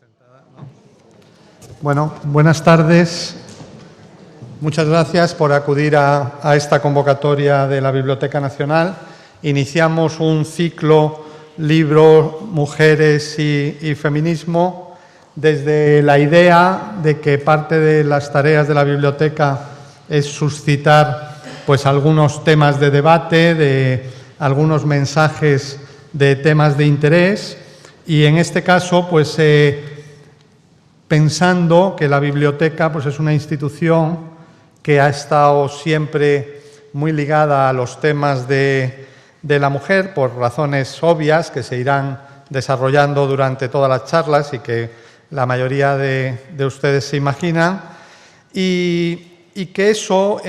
presentada, ¿no? Bueno, buenas tardes. Muchas gracias por acudir a esta convocatoria de la Biblioteca Nacional. Iniciamos un ciclo libro, mujeres y feminismo desde la idea de que parte de las tareas de la biblioteca es suscitar pues algunos temas de debate, de algunos mensajes de temas de interés y en este caso pues pensando que la biblioteca pues es una institución que ha estado siempre muy ligada a los temas de la mujer por razones obvias que se irán desarrollando durante todas las charlas y que la mayoría de ustedes se imaginan y que eso,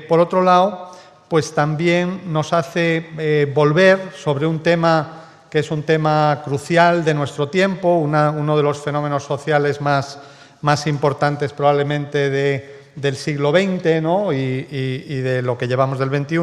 por otro lado, pues también nos hace volver sobre un tema que es un tema crucial de nuestro tiempo, uno de los fenómenos sociales más importantes probablemente del siglo XX, ¿no? y de lo que llevamos del XXI.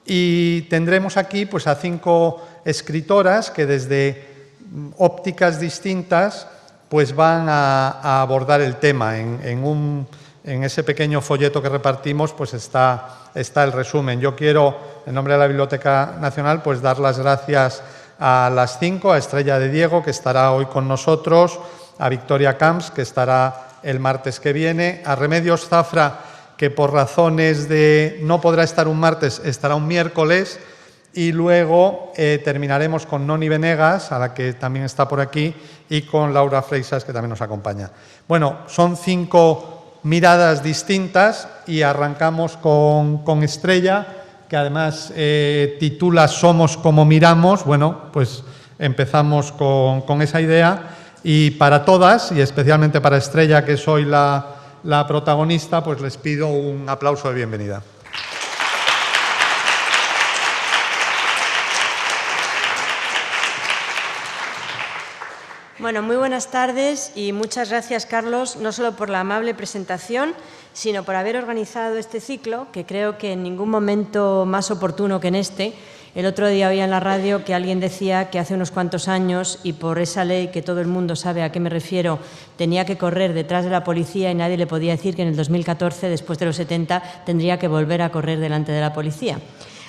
Y tendremos aquí pues, a 5 escritoras que desde ópticas distintas pues, van a abordar el tema. En ese pequeño folleto que repartimos pues, está el resumen. Yo quiero, en nombre de la Biblioteca Nacional, pues, dar las gracias a las 5, a Estrella de Diego, que estará hoy con nosotros, a Victoria Camps, que estará el martes que viene, a Remedios Zafra, que por razones de no podrá estar un martes, estará un miércoles, y luego terminaremos con Noni Venegas, a la que también está por aquí, y con Laura Freixas, que también nos acompaña. Bueno, son 5 miradas distintas y arrancamos con Estrella, que además titula Somos como miramos. Bueno, pues empezamos con esa idea y para todas, y especialmente para Estrella, que soy la protagonista, pues les pido un aplauso de bienvenida. Bueno, muy buenas tardes y muchas gracias, Carlos, no solo por la amable presentación, sino por haber organizado este ciclo, que creo que en ningún momento más oportuno que en este. El otro día oía en la radio que alguien decía que hace unos cuantos años, y por esa ley que todo el mundo sabe a qué me refiero, tenía que correr detrás de la policía y nadie le podía decir que en el 2014, después de los 70, tendría que volver a correr delante de la policía.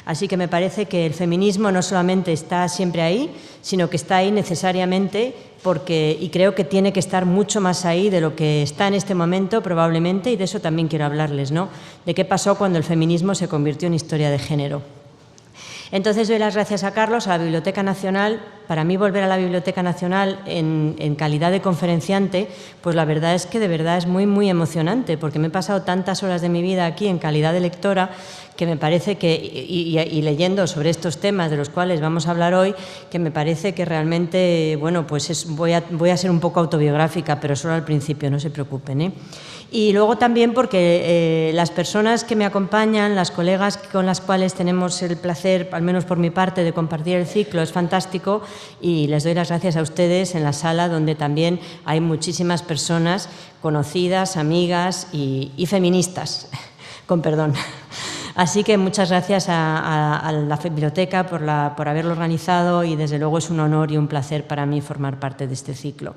Así que me parece que el feminismo no solamente está siempre ahí, sino que está ahí necesariamente y creo que tiene que estar mucho más ahí de lo que está en este momento probablemente, y de eso también quiero hablarles, ¿no? De qué pasó cuando el feminismo se convirtió en historia de género. Entonces doy las gracias a Carlos, a la Biblioteca Nacional. Para mí volver a la Biblioteca Nacional en calidad de conferenciante, pues la verdad es que de verdad es muy, muy emocionante, porque me he pasado tantas horas de mi vida aquí en calidad de lectora que me parece que, y leyendo sobre estos temas de los cuales vamos a hablar hoy, que me parece que realmente, bueno, pues voy a ser un poco autobiográfica, pero solo al principio, no se preocupen, ¿eh? Y luego también porque las personas que me acompañan, las colegas con las cuales tenemos el placer, al menos por mi parte, de compartir el ciclo, es fantástico, y les doy las gracias a ustedes en la sala donde también hay muchísimas personas conocidas, amigas y feministas, con perdón. Así que muchas gracias a la biblioteca por haberlo organizado y desde luego es un honor y un placer para mí formar parte de este ciclo.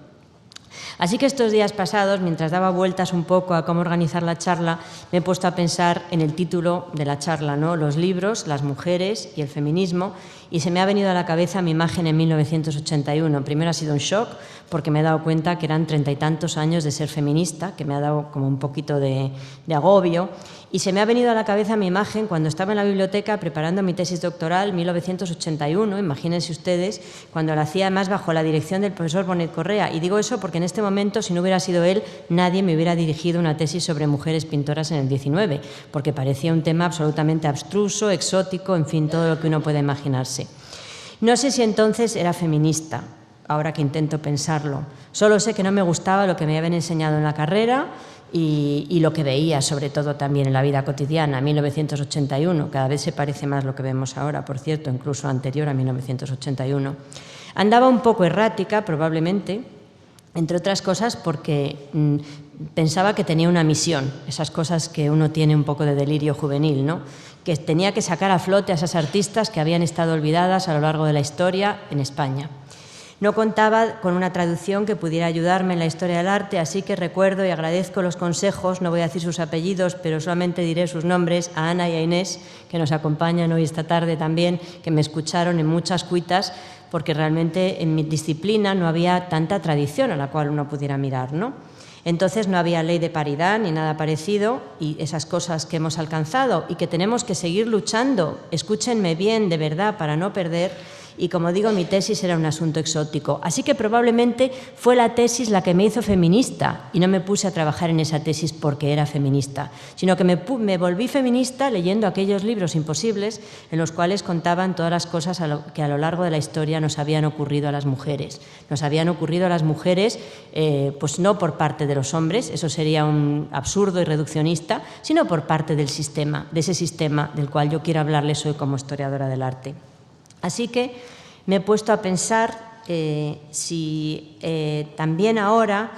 Así que estos días pasados, mientras daba vueltas un poco a cómo organizar la charla, me he puesto a pensar en el título de la charla, ¿no? Los libros, las mujeres y el feminismo, y se me ha venido a la cabeza mi imagen en 1981. Primero ha sido un shock, porque me he dado cuenta que eran 30 y tantos años de ser feminista, que me ha dado como un poquito de agobio, y se me ha venido a la cabeza mi imagen cuando estaba en la biblioteca preparando mi tesis doctoral, 1981, imagínense ustedes, cuando la hacía además bajo la dirección del profesor Bonet Correa. Y digo eso porque en este momento, si no hubiera sido él, nadie me hubiera dirigido una tesis sobre mujeres pintoras en el 19, porque parecía un tema absolutamente abstruso, exótico, en fin, todo lo que uno puede imaginarse. No sé si entonces era feminista, ahora que intento pensarlo. Solo sé que no me gustaba lo que me habían enseñado en la carrera y lo que veía, sobre todo también en la vida cotidiana. 1981, cada vez se parece más lo que vemos ahora, por cierto, incluso anterior a 1981. Andaba un poco errática, probablemente, entre otras cosas porque pensaba que tenía una misión, esas cosas que uno tiene un poco de delirio juvenil, ¿no? Que tenía que sacar a flote a esas artistas que habían estado olvidadas a lo largo de la historia en España. No contaba con una traducción que pudiera ayudarme en la historia del arte, así que recuerdo y agradezco los consejos, no voy a decir sus apellidos, pero solamente diré sus nombres, a Ana y a Inés, que nos acompañan hoy esta tarde también, que me escucharon en muchas cuitas, porque realmente en mi disciplina no había tanta tradición a la cual uno pudiera mirar, ¿no? Entonces no había ley de paridad ni nada parecido, y esas cosas que hemos alcanzado y que tenemos que seguir luchando, escúchenme bien, de verdad, para no perder. Y como digo, mi tesis era un asunto exótico. Así que probablemente fue la tesis la que me hizo feminista, y no me puse a trabajar en esa tesis porque era feminista, sino que me volví feminista leyendo aquellos libros imposibles en los cuales contaban todas las cosas que a lo largo de la historia nos habían ocurrido a las mujeres. Nos habían ocurrido a las mujeres, pues no por parte de los hombres, eso sería un absurdo y reduccionista, sino por parte del sistema, de ese sistema del cual yo quiero hablarles hoy como historiadora del arte. Así que me he puesto a pensar si también ahora,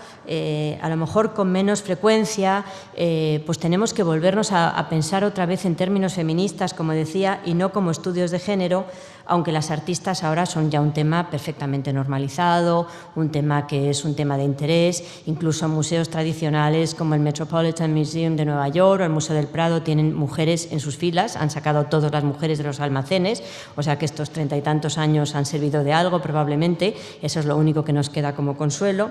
a lo mejor con menos frecuencia, pues tenemos que volvernos a pensar otra vez en términos feministas, como decía, y no como estudios de género, aunque las artistas ahora son ya un tema perfectamente normalizado, un tema que es un tema de interés. Incluso museos tradicionales como el Metropolitan Museum de Nueva York o el Museo del Prado tienen mujeres en sus filas, han sacado todas las mujeres de los almacenes, o sea que estos 30 y tantos años han servido de algo probablemente, eso es lo único que nos queda como consuelo.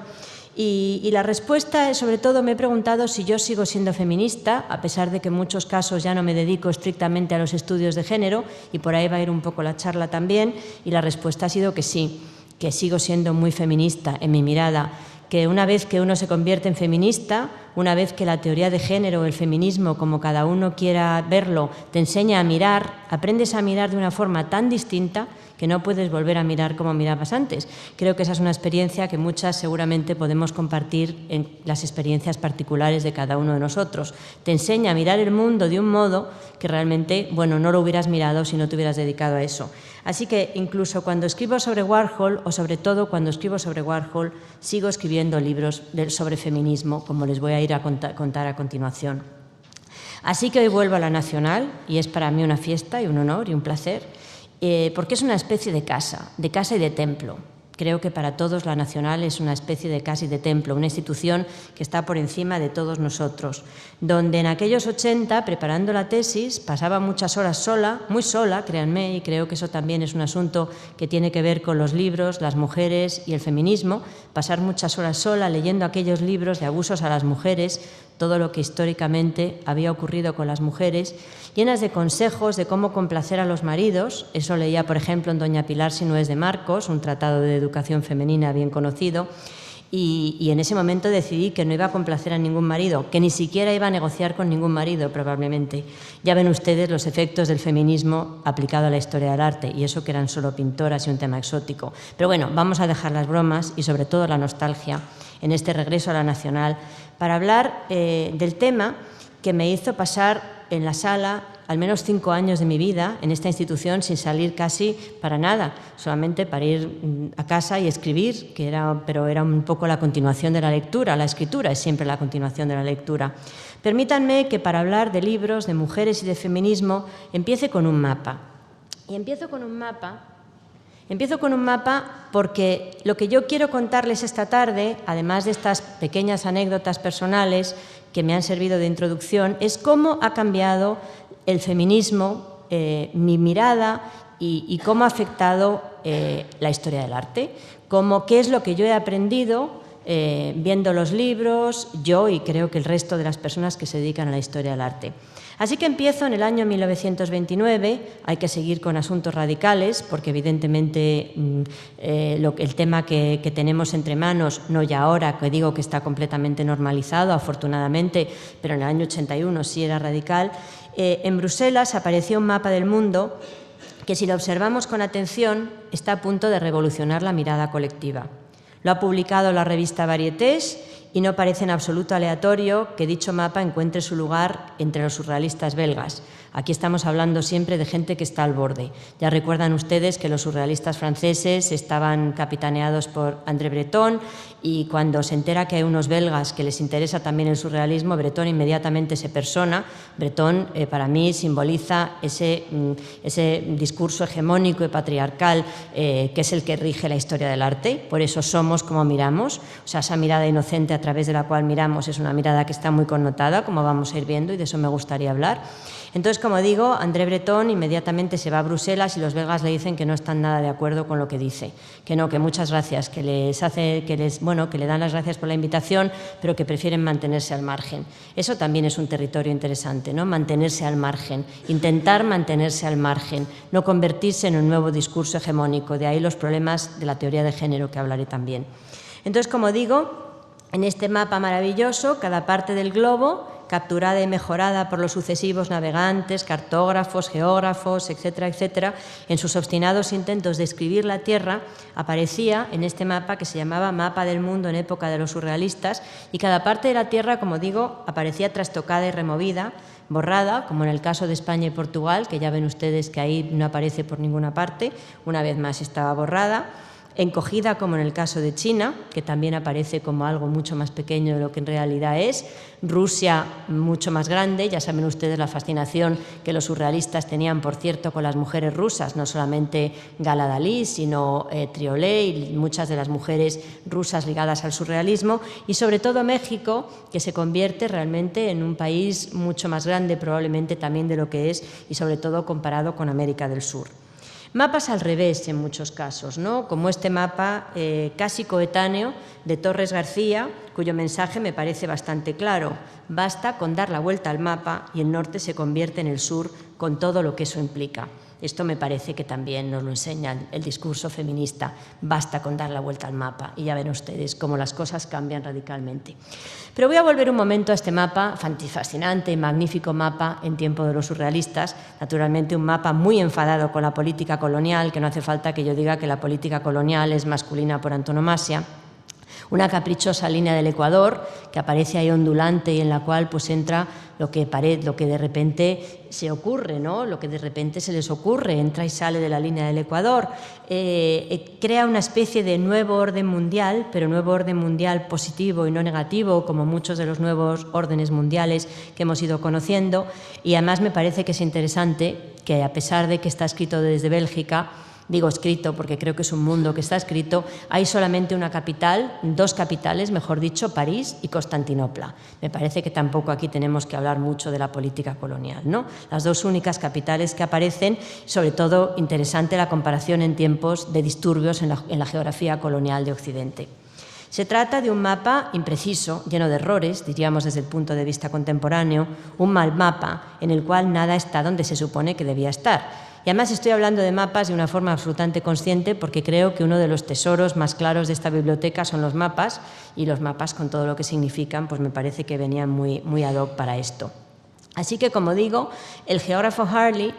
Y la respuesta es, sobre todo, me he preguntado si yo sigo siendo feminista, a pesar de que en muchos casos ya no me dedico estrictamente a los estudios de género, y por ahí va a ir un poco la charla también, y la respuesta ha sido que sí, que sigo siendo muy feminista en mi mirada, que una vez que uno se convierte en feminista, una vez que la teoría de género, el feminismo, como cada uno quiera verlo, te enseña a mirar, aprendes a mirar de una forma tan distinta que no puedes volver a mirar como mirabas antes. Creo que esa es una experiencia que muchas seguramente podemos compartir en las experiencias particulares de cada uno de nosotros. Te enseña a mirar el mundo de un modo que realmente, bueno, no lo hubieras mirado si no te hubieras dedicado a eso. Así que incluso cuando escribo sobre Warhol, o sobre todo cuando escribo sobre Warhol, sigo escribiendo libros sobre feminismo, como les voy a ir a contar a continuación. Así que hoy vuelvo a la Nacional, y es para mí una fiesta y un honor y un placer, porque es una especie de casa y de templo. Creo que para todos la Nacional es una especie de casa y de templo, una institución que está por encima de todos nosotros, donde en aquellos 80, preparando la tesis, pasaba muchas horas sola, muy sola, créanme, y creo que eso también es un asunto que tiene que ver con los libros, las mujeres y el feminismo, pasar muchas horas sola leyendo aquellos libros de abusos a las mujeres, todo lo que históricamente había ocurrido con las mujeres, llenas de consejos de cómo complacer a los maridos. Eso leía, por ejemplo, en Doña Pilar si no es de Marcos, un tratado de educación femenina bien conocido, y en ese momento decidí que no iba a complacer a ningún marido, que ni siquiera iba a negociar con ningún marido probablemente. Ya ven ustedes los efectos del feminismo aplicado a la historia del arte, y eso que eran solo pintoras y un tema exótico. Pero bueno, vamos a dejar las bromas y sobre todo la nostalgia en este regreso a la Nacional para hablar del tema que me hizo pasar en la sala al menos 5 años de mi vida en esta institución sin salir casi para nada, solamente para ir a casa y escribir, pero era un poco la continuación de la lectura. La escritura es siempre la continuación de la lectura. Permítanme que para hablar de libros, de mujeres y de feminismo empiece con un mapa. Y empiezo con un mapa porque lo que yo quiero contarles esta tarde, además de estas pequeñas anécdotas personales que me han servido de introducción, es cómo ha cambiado el feminismo, mi mirada y cómo ha afectado la historia del arte, qué es lo que yo he aprendido viendo los libros, yo y creo que el resto de las personas que se dedican a la historia del arte. Así que empiezo en el año 1929, hay que seguir con asuntos radicales, porque evidentemente el tema que tenemos entre manos, no ya ahora, que digo que está completamente normalizado, afortunadamente, pero en el año 81 sí era radical. En Bruselas apareció un mapa del mundo que, si lo observamos con atención, está a punto de revolucionar la mirada colectiva. Lo ha publicado la revista Varietés y no parece en absoluto aleatorio que dicho mapa encuentre su lugar entre los surrealistas belgas, Aquí estamos hablando siempre de gente que está al borde. Ya recuerdan ustedes que los surrealistas franceses estaban capitaneados por André Breton, y cuando se entera que hay unos belgas que les interesa también el surrealismo, Breton inmediatamente se persona. Breton para mí simboliza ese discurso hegemónico y patriarcal que es el que rige la historia del arte. Por eso somos como miramos, o sea, esa mirada inocente a través de la cual miramos es una mirada que está muy connotada, como vamos a ir viendo, y de eso me gustaría hablar. Entonces, como digo, André Breton inmediatamente se va a Bruselas y los belgas le dicen que no están nada de acuerdo con lo que dice, que no, que muchas gracias, que le dan las gracias por la invitación, pero que prefieren mantenerse al margen. Eso también es un territorio interesante, ¿no? Mantenerse al margen, intentar mantenerse al margen, no convertirse en un nuevo discurso hegemónico. De ahí los problemas de la teoría de género, que hablaré también. Entonces, como digo, en este mapa maravilloso, cada parte del globo, capturada y mejorada por los sucesivos navegantes, cartógrafos, geógrafos, etcétera, etcétera, en sus obstinados intentos de escribir la Tierra, aparecía en este mapa que se llamaba Mapa del Mundo en época de los surrealistas, y cada parte de la Tierra, como digo, aparecía trastocada y removida, borrada, como en el caso de España y Portugal, que ya ven ustedes que ahí no aparece por ninguna parte, una vez más estaba borrada, encogida como en el caso de China, que también aparece como algo mucho más pequeño de lo que en realidad es, Rusia mucho más grande. Ya saben ustedes la fascinación que los surrealistas tenían, por cierto, con las mujeres rusas, no solamente Gala Dalí, sino Triolet y muchas de las mujeres rusas ligadas al surrealismo, y sobre todo México, que se convierte realmente en un país mucho más grande probablemente también de lo que es, y sobre todo comparado con América del Sur. Mapas al revés en muchos casos, ¿no? Como este mapa casi coetáneo de Torres García, cuyo mensaje me parece bastante claro. Basta con dar la vuelta al mapa y el norte se convierte en el sur, con todo lo que eso implica. Esto me parece que también nos lo enseña el discurso feminista. Basta con dar la vuelta al mapa y ya ven ustedes cómo las cosas cambian radicalmente. Pero voy a volver un momento a este mapa, fascinante y magnífico mapa en tiempo de los surrealistas, naturalmente un mapa muy enfadado con la política colonial, que no hace falta que yo diga que la política colonial es masculina por antonomasia. Una caprichosa línea del Ecuador que aparece ahí ondulante y en la cual pues entra lo que de repente se ocurre, ¿no? Lo que de repente se les ocurre, entra y sale de la línea del Ecuador, crea una especie de nuevo orden mundial, pero nuevo orden mundial positivo y no negativo, como muchos de los nuevos órdenes mundiales que hemos ido conociendo, y además me parece que es interesante que, a pesar de que está escrito desde Bélgica, digo escrito porque creo que es un mundo que está escrito, hay solamente una capital, dos capitales, mejor dicho, París y Constantinopla. Me parece que tampoco aquí tenemos que hablar mucho de la política colonial, ¿no? Las dos únicas capitales que aparecen, sobre todo interesante la comparación en tiempos de disturbios en la geografía colonial de Occidente. Se trata de un mapa impreciso, lleno de errores, diríamos desde el punto de vista contemporáneo, un mal mapa en el cual nada está donde se supone que debía estar. Y además estoy hablando de mapas de una forma absolutamente consciente porque creo que uno de los tesoros más claros de esta biblioteca son los mapas, y los mapas, con todo lo que significan, pues me parece que venían muy ad hoc para esto. Así que, como digo, el geógrafo Harley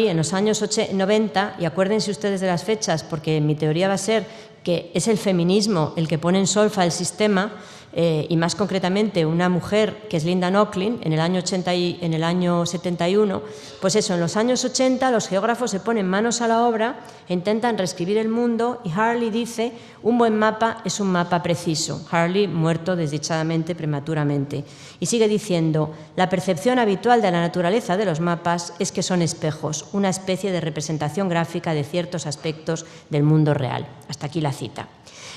en los años 90, y acuérdense ustedes de las fechas porque mi teoría va a ser que es el feminismo el que pone en solfa el sistema, y más concretamente una mujer que es Linda Nochlin en el año 71, pues eso, en los años 80 los geógrafos se ponen manos a la obra e intentan reescribir el mundo, y Harley dice: un buen mapa es un mapa preciso. Harley muerto desdichadamente prematuramente, y sigue diciendo: la percepción habitual de la naturaleza de los mapas es que son espejos, una especie de representación gráfica de ciertos aspectos del mundo real. Hasta aquí la cita.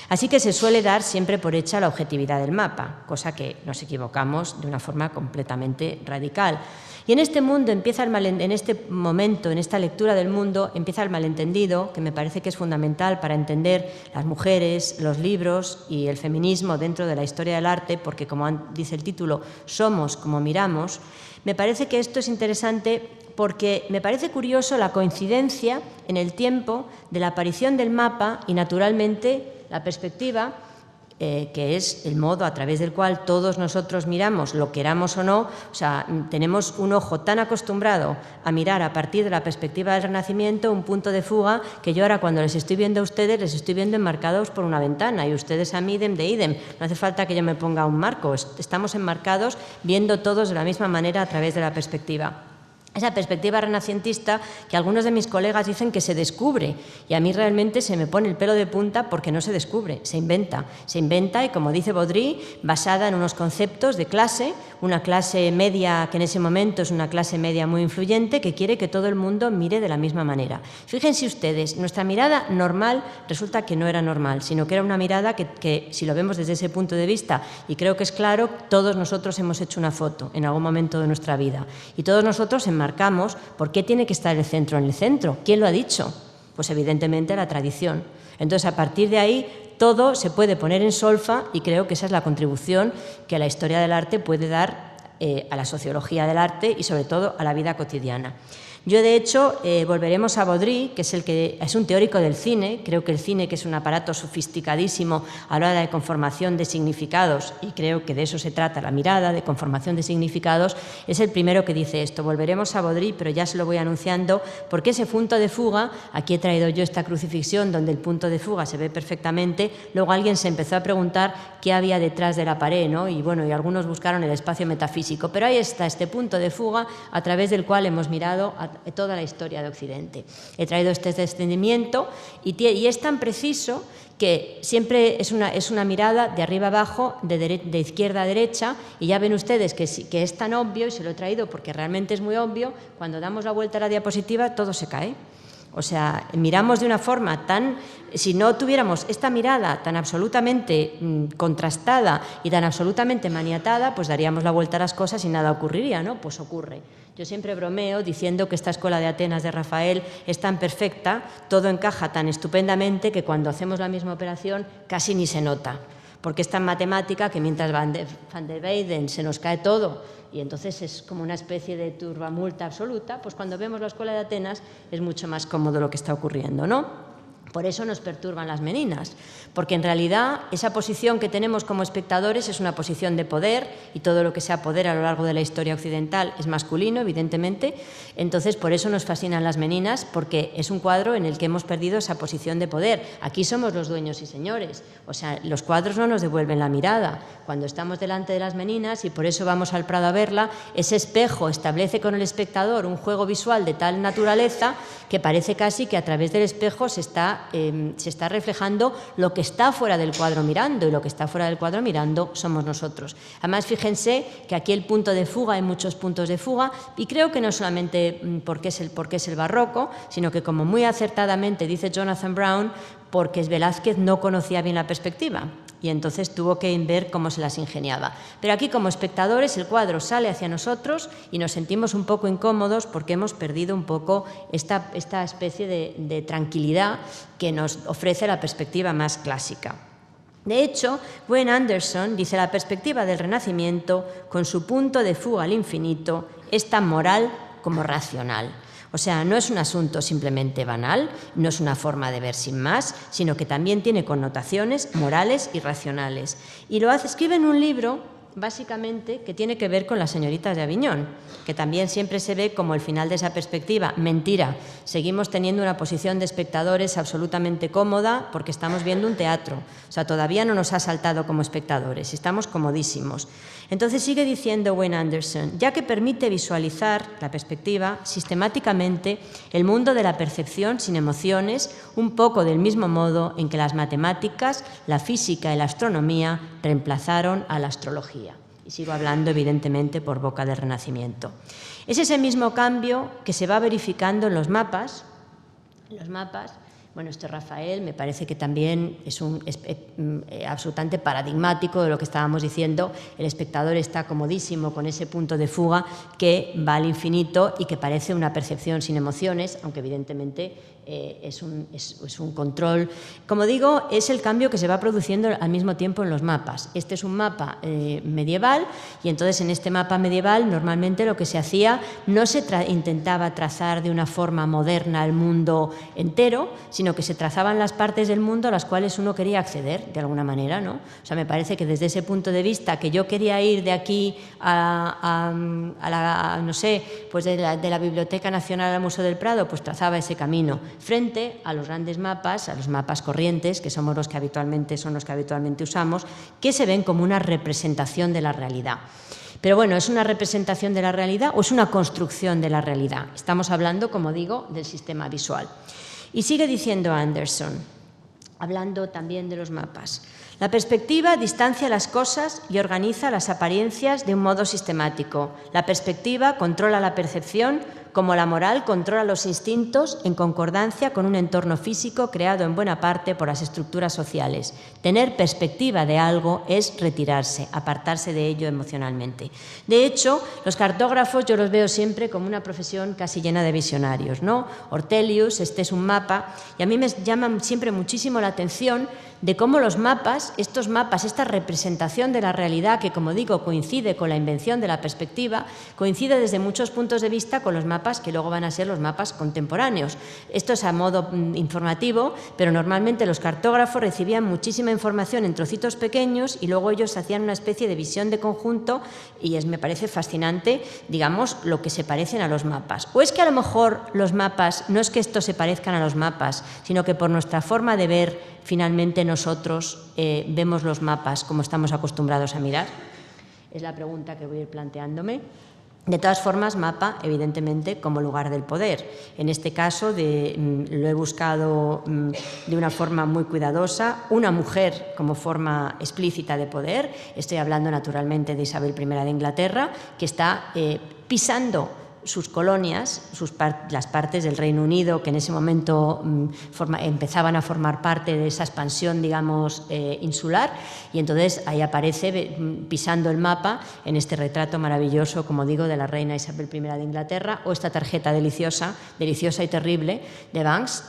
Así que se suele dar siempre por hecha la objetividad del mapa, cosa que nos equivocamos de una forma completamente radical. Y en este mundo en este momento, en esta lectura del mundo, empieza el malentendido, que me parece que es fundamental para entender las mujeres, los libros y el feminismo dentro de la historia del arte, porque, como dice el título, somos como miramos. Me parece que esto es interesante porque me parece curioso la coincidencia en el tiempo de la aparición del mapa y, naturalmente, la perspectiva, que es el modo a través del cual todos nosotros miramos, lo queramos o no. O sea, tenemos un ojo tan acostumbrado a mirar a partir de la perspectiva del Renacimiento, un punto de fuga, que yo ahora, cuando les estoy viendo a ustedes, les estoy viendo enmarcados por una ventana, y ustedes a mí idem de idem. No hace falta que yo me ponga un marco, estamos enmarcados viendo todos de la misma manera a través de la perspectiva. esa perspectiva renacentista que algunos de mis colegas dicen que se descubre, y a mí realmente se me pone el pelo de punta porque no se descubre, se inventa y, como dice Baudry, basada en unos conceptos de clase, una clase media que en ese momento es una clase media muy influyente que quiere que todo el mundo mire de la misma manera. Fíjense ustedes, nuestra mirada normal resulta que no era normal, sino que era una mirada que si lo vemos desde ese punto de vista, y creo que es claro, todos nosotros hemos hecho una foto en algún momento de nuestra vida, y todos nosotros enmarcamos por qué tiene que estar el centro en el centro. ¿Quién lo ha dicho? Pues evidentemente la tradición. Entonces, a partir de ahí, todo se puede poner en solfa, y creo que esa es la contribución que la historia del arte puede dar a la sociología del arte y sobre todo a la vida cotidiana. Yo, de hecho, volveremos a Baudry, que es un teórico del cine. Creo que el cine, que es un aparato sofisticadísimo a la hora de conformación de significados, y creo que de eso se trata la mirada, de conformación de significados, es el primero que dice esto. Volveremos a Baudry, pero ya se lo voy anunciando, porque ese punto de fuga, aquí he traído yo esta crucifixión donde el punto de fuga se ve perfectamente. Luego alguien se empezó a preguntar qué había detrás de la pared, ¿no? Y bueno, y algunos buscaron el espacio metafísico, pero ahí está este punto de fuga a través del cual hemos mirado a toda la historia de Occidente. He traído este descendimiento y es tan preciso que siempre es una mirada de arriba abajo, de izquierda a derecha, y ya ven ustedes que es tan obvio, y se lo he traído porque realmente es muy obvio, cuando damos la vuelta a la diapositiva todo se cae. O sea, miramos de una forma tan... Si no tuviéramos esta mirada tan absolutamente contrastada y tan absolutamente maniatada, pues daríamos la vuelta a las cosas y nada ocurriría, ¿no? Pues ocurre. Yo siempre bromeo diciendo que esta escuela de Atenas de Rafael es tan perfecta, todo encaja tan estupendamente que cuando hacemos la misma operación casi ni se nota, porque es tan matemática que mientras Van der Weyden se nos cae todo y entonces es como una especie de turbamulta absoluta, pues cuando vemos la escuela de Atenas es mucho más cómodo lo que está ocurriendo, ¿no? Por eso nos perturban las meninas, porque en realidad esa posición que tenemos como espectadores es una posición de poder, y todo lo que sea poder a lo largo de la historia occidental es masculino, evidentemente. Entonces, por eso nos fascinan las meninas, porque es un cuadro en el que hemos perdido esa posición de poder. Aquí somos los dueños y señores, o sea, los cuadros no nos devuelven la mirada. Cuando estamos delante de las meninas, y por eso vamos al Prado a verla, ese espejo establece con el espectador un juego visual de tal naturaleza que parece casi que a través del espejo se está reflejando lo que está fuera del cuadro mirando, y lo que está fuera del cuadro mirando somos nosotros. Además, fíjense que aquí el punto de fuga, hay muchos puntos de fuga, y creo que no solamente porque es el barroco, sino que, como muy acertadamente dice Jonathan Brown, porque Velázquez no conocía bien la perspectiva y entonces tuvo que ver cómo se las ingeniaba. Pero aquí, como espectadores, el cuadro sale hacia nosotros y nos sentimos un poco incómodos porque hemos perdido un poco esta especie de tranquilidad que nos ofrece la perspectiva más clásica. De hecho, Wayne Anderson dice: la perspectiva del Renacimiento, con su punto de fuga al infinito, es tan moral como racional. O sea, no es un asunto simplemente banal, no es una forma de ver sin más, sino que también tiene connotaciones morales y racionales. Y escribe en un libro, básicamente, que tiene que ver con las señoritas de Aviñón, que también siempre se ve como el final de esa perspectiva. Mentira, seguimos teniendo una posición de espectadores absolutamente cómoda porque estamos viendo un teatro. O sea, todavía no nos ha saltado como espectadores, estamos comodísimos. Entonces sigue diciendo Wayne Anderson: ya que permite visualizar la perspectiva sistemáticamente el mundo de la percepción sin emociones, un poco del mismo modo en que las matemáticas, la física y la astronomía reemplazaron a la astrología. Y sigo hablando, evidentemente, por boca del Renacimiento. Es ese mismo cambio que se va verificando en los mapas. Bueno, este Rafael me parece que también es absolutamente paradigmático de lo que estábamos diciendo. El espectador está comodísimo con ese punto de fuga que va al infinito y que parece una percepción sin emociones, aunque evidentemente es un control. Como digo, es el cambio que se va produciendo al mismo tiempo en los mapas. Este es un mapa medieval, y entonces en este mapa medieval normalmente lo que se hacía no se intentaba trazar de una forma moderna el mundo entero, sino que se trazaban las partes del mundo a las cuales uno quería acceder de alguna manera, ¿no? O sea, me parece que desde ese punto de vista, que yo quería ir de aquí no sé, pues de la Biblioteca Nacional al Museo del Prado, pues trazaba ese camino frente a los grandes mapas, a los mapas corrientes, que son los que habitualmente usamos, que se ven como una representación de la realidad. Pero bueno, ¿es una representación de la realidad o es una construcción de la realidad? Estamos hablando, como digo, del sistema visual. Y sigue diciendo Anderson, hablando también de los mapas. La perspectiva distancia las cosas y organiza las apariencias de un modo sistemático. La perspectiva controla la percepción, como la moral controla los instintos en concordancia con un entorno físico creado en buena parte por las estructuras sociales. Tener perspectiva de algo es retirarse, apartarse de ello emocionalmente. De hecho, los cartógrafos yo los veo siempre como una profesión casi llena de visionarios, ¿no? Ortelius, este es un mapa, y a mí me llama siempre muchísimo la atención de cómo los mapas, esta representación de la realidad que, como digo, coincide con la invención de la perspectiva, coincide desde muchos puntos de vista con los mapas que luego van a ser los mapas contemporáneos. Esto es a modo informativo, pero normalmente los cartógrafos recibían muchísima información en trocitos pequeños y luego ellos hacían una especie de visión de conjunto y me parece fascinante, digamos, lo que se parecen a los mapas. O es que a lo mejor los mapas, no es que estos se parezcan a los mapas, sino que por nuestra forma de ver, finalmente nosotros vemos los mapas como estamos acostumbrados a mirar. Es la pregunta que voy a ir planteándome. De todas formas, mapa, evidentemente, como lugar del poder. En este caso, lo he buscado de una forma muy cuidadosa, una mujer como forma explícita de poder. Estoy hablando, naturalmente, de Isabel I de Inglaterra, que está pisando sus colonias, las partes del Reino Unido que en ese momento empezaban a formar parte de esa expansión, digamos, insular, y entonces ahí aparece pisando el mapa en este retrato maravilloso, como digo, de la reina Isabel I de Inglaterra, o esta tarjeta deliciosa y terrible de Banks,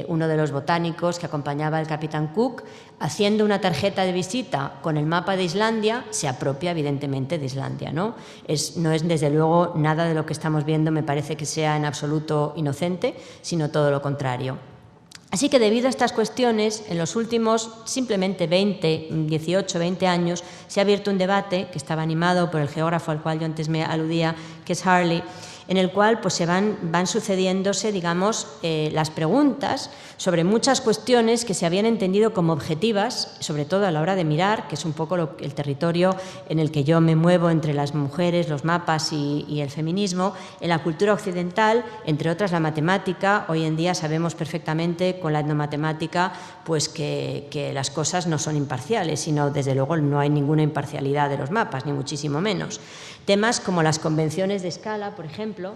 uno de los botánicos que acompañaba al capitán Cook, haciendo una tarjeta de visita con el mapa de Islandia, se apropia evidentemente de Islandia, ¿no? No es desde luego nada de lo que estamos viendo, me parece que sea en absoluto inocente, sino todo lo contrario. Así que debido a estas cuestiones, en los últimos simplemente 18, 20 años, se ha abierto un debate que estaba animado por el geógrafo al cual yo antes me aludía, que es Harley, en el cual pues, van sucediéndose, digamos, las preguntas sobre muchas cuestiones que se habían entendido como objetivas, sobre todo a la hora de mirar, que es un poco el territorio en el que yo me muevo entre las mujeres, los mapas y el feminismo. En la cultura occidental, entre otras la matemática, hoy en día sabemos perfectamente con la etnomatemática pues, que las cosas no son imparciales, sino desde luego no hay ninguna imparcialidad de los mapas, ni muchísimo menos. Temas como las convenciones de escala, por ejemplo,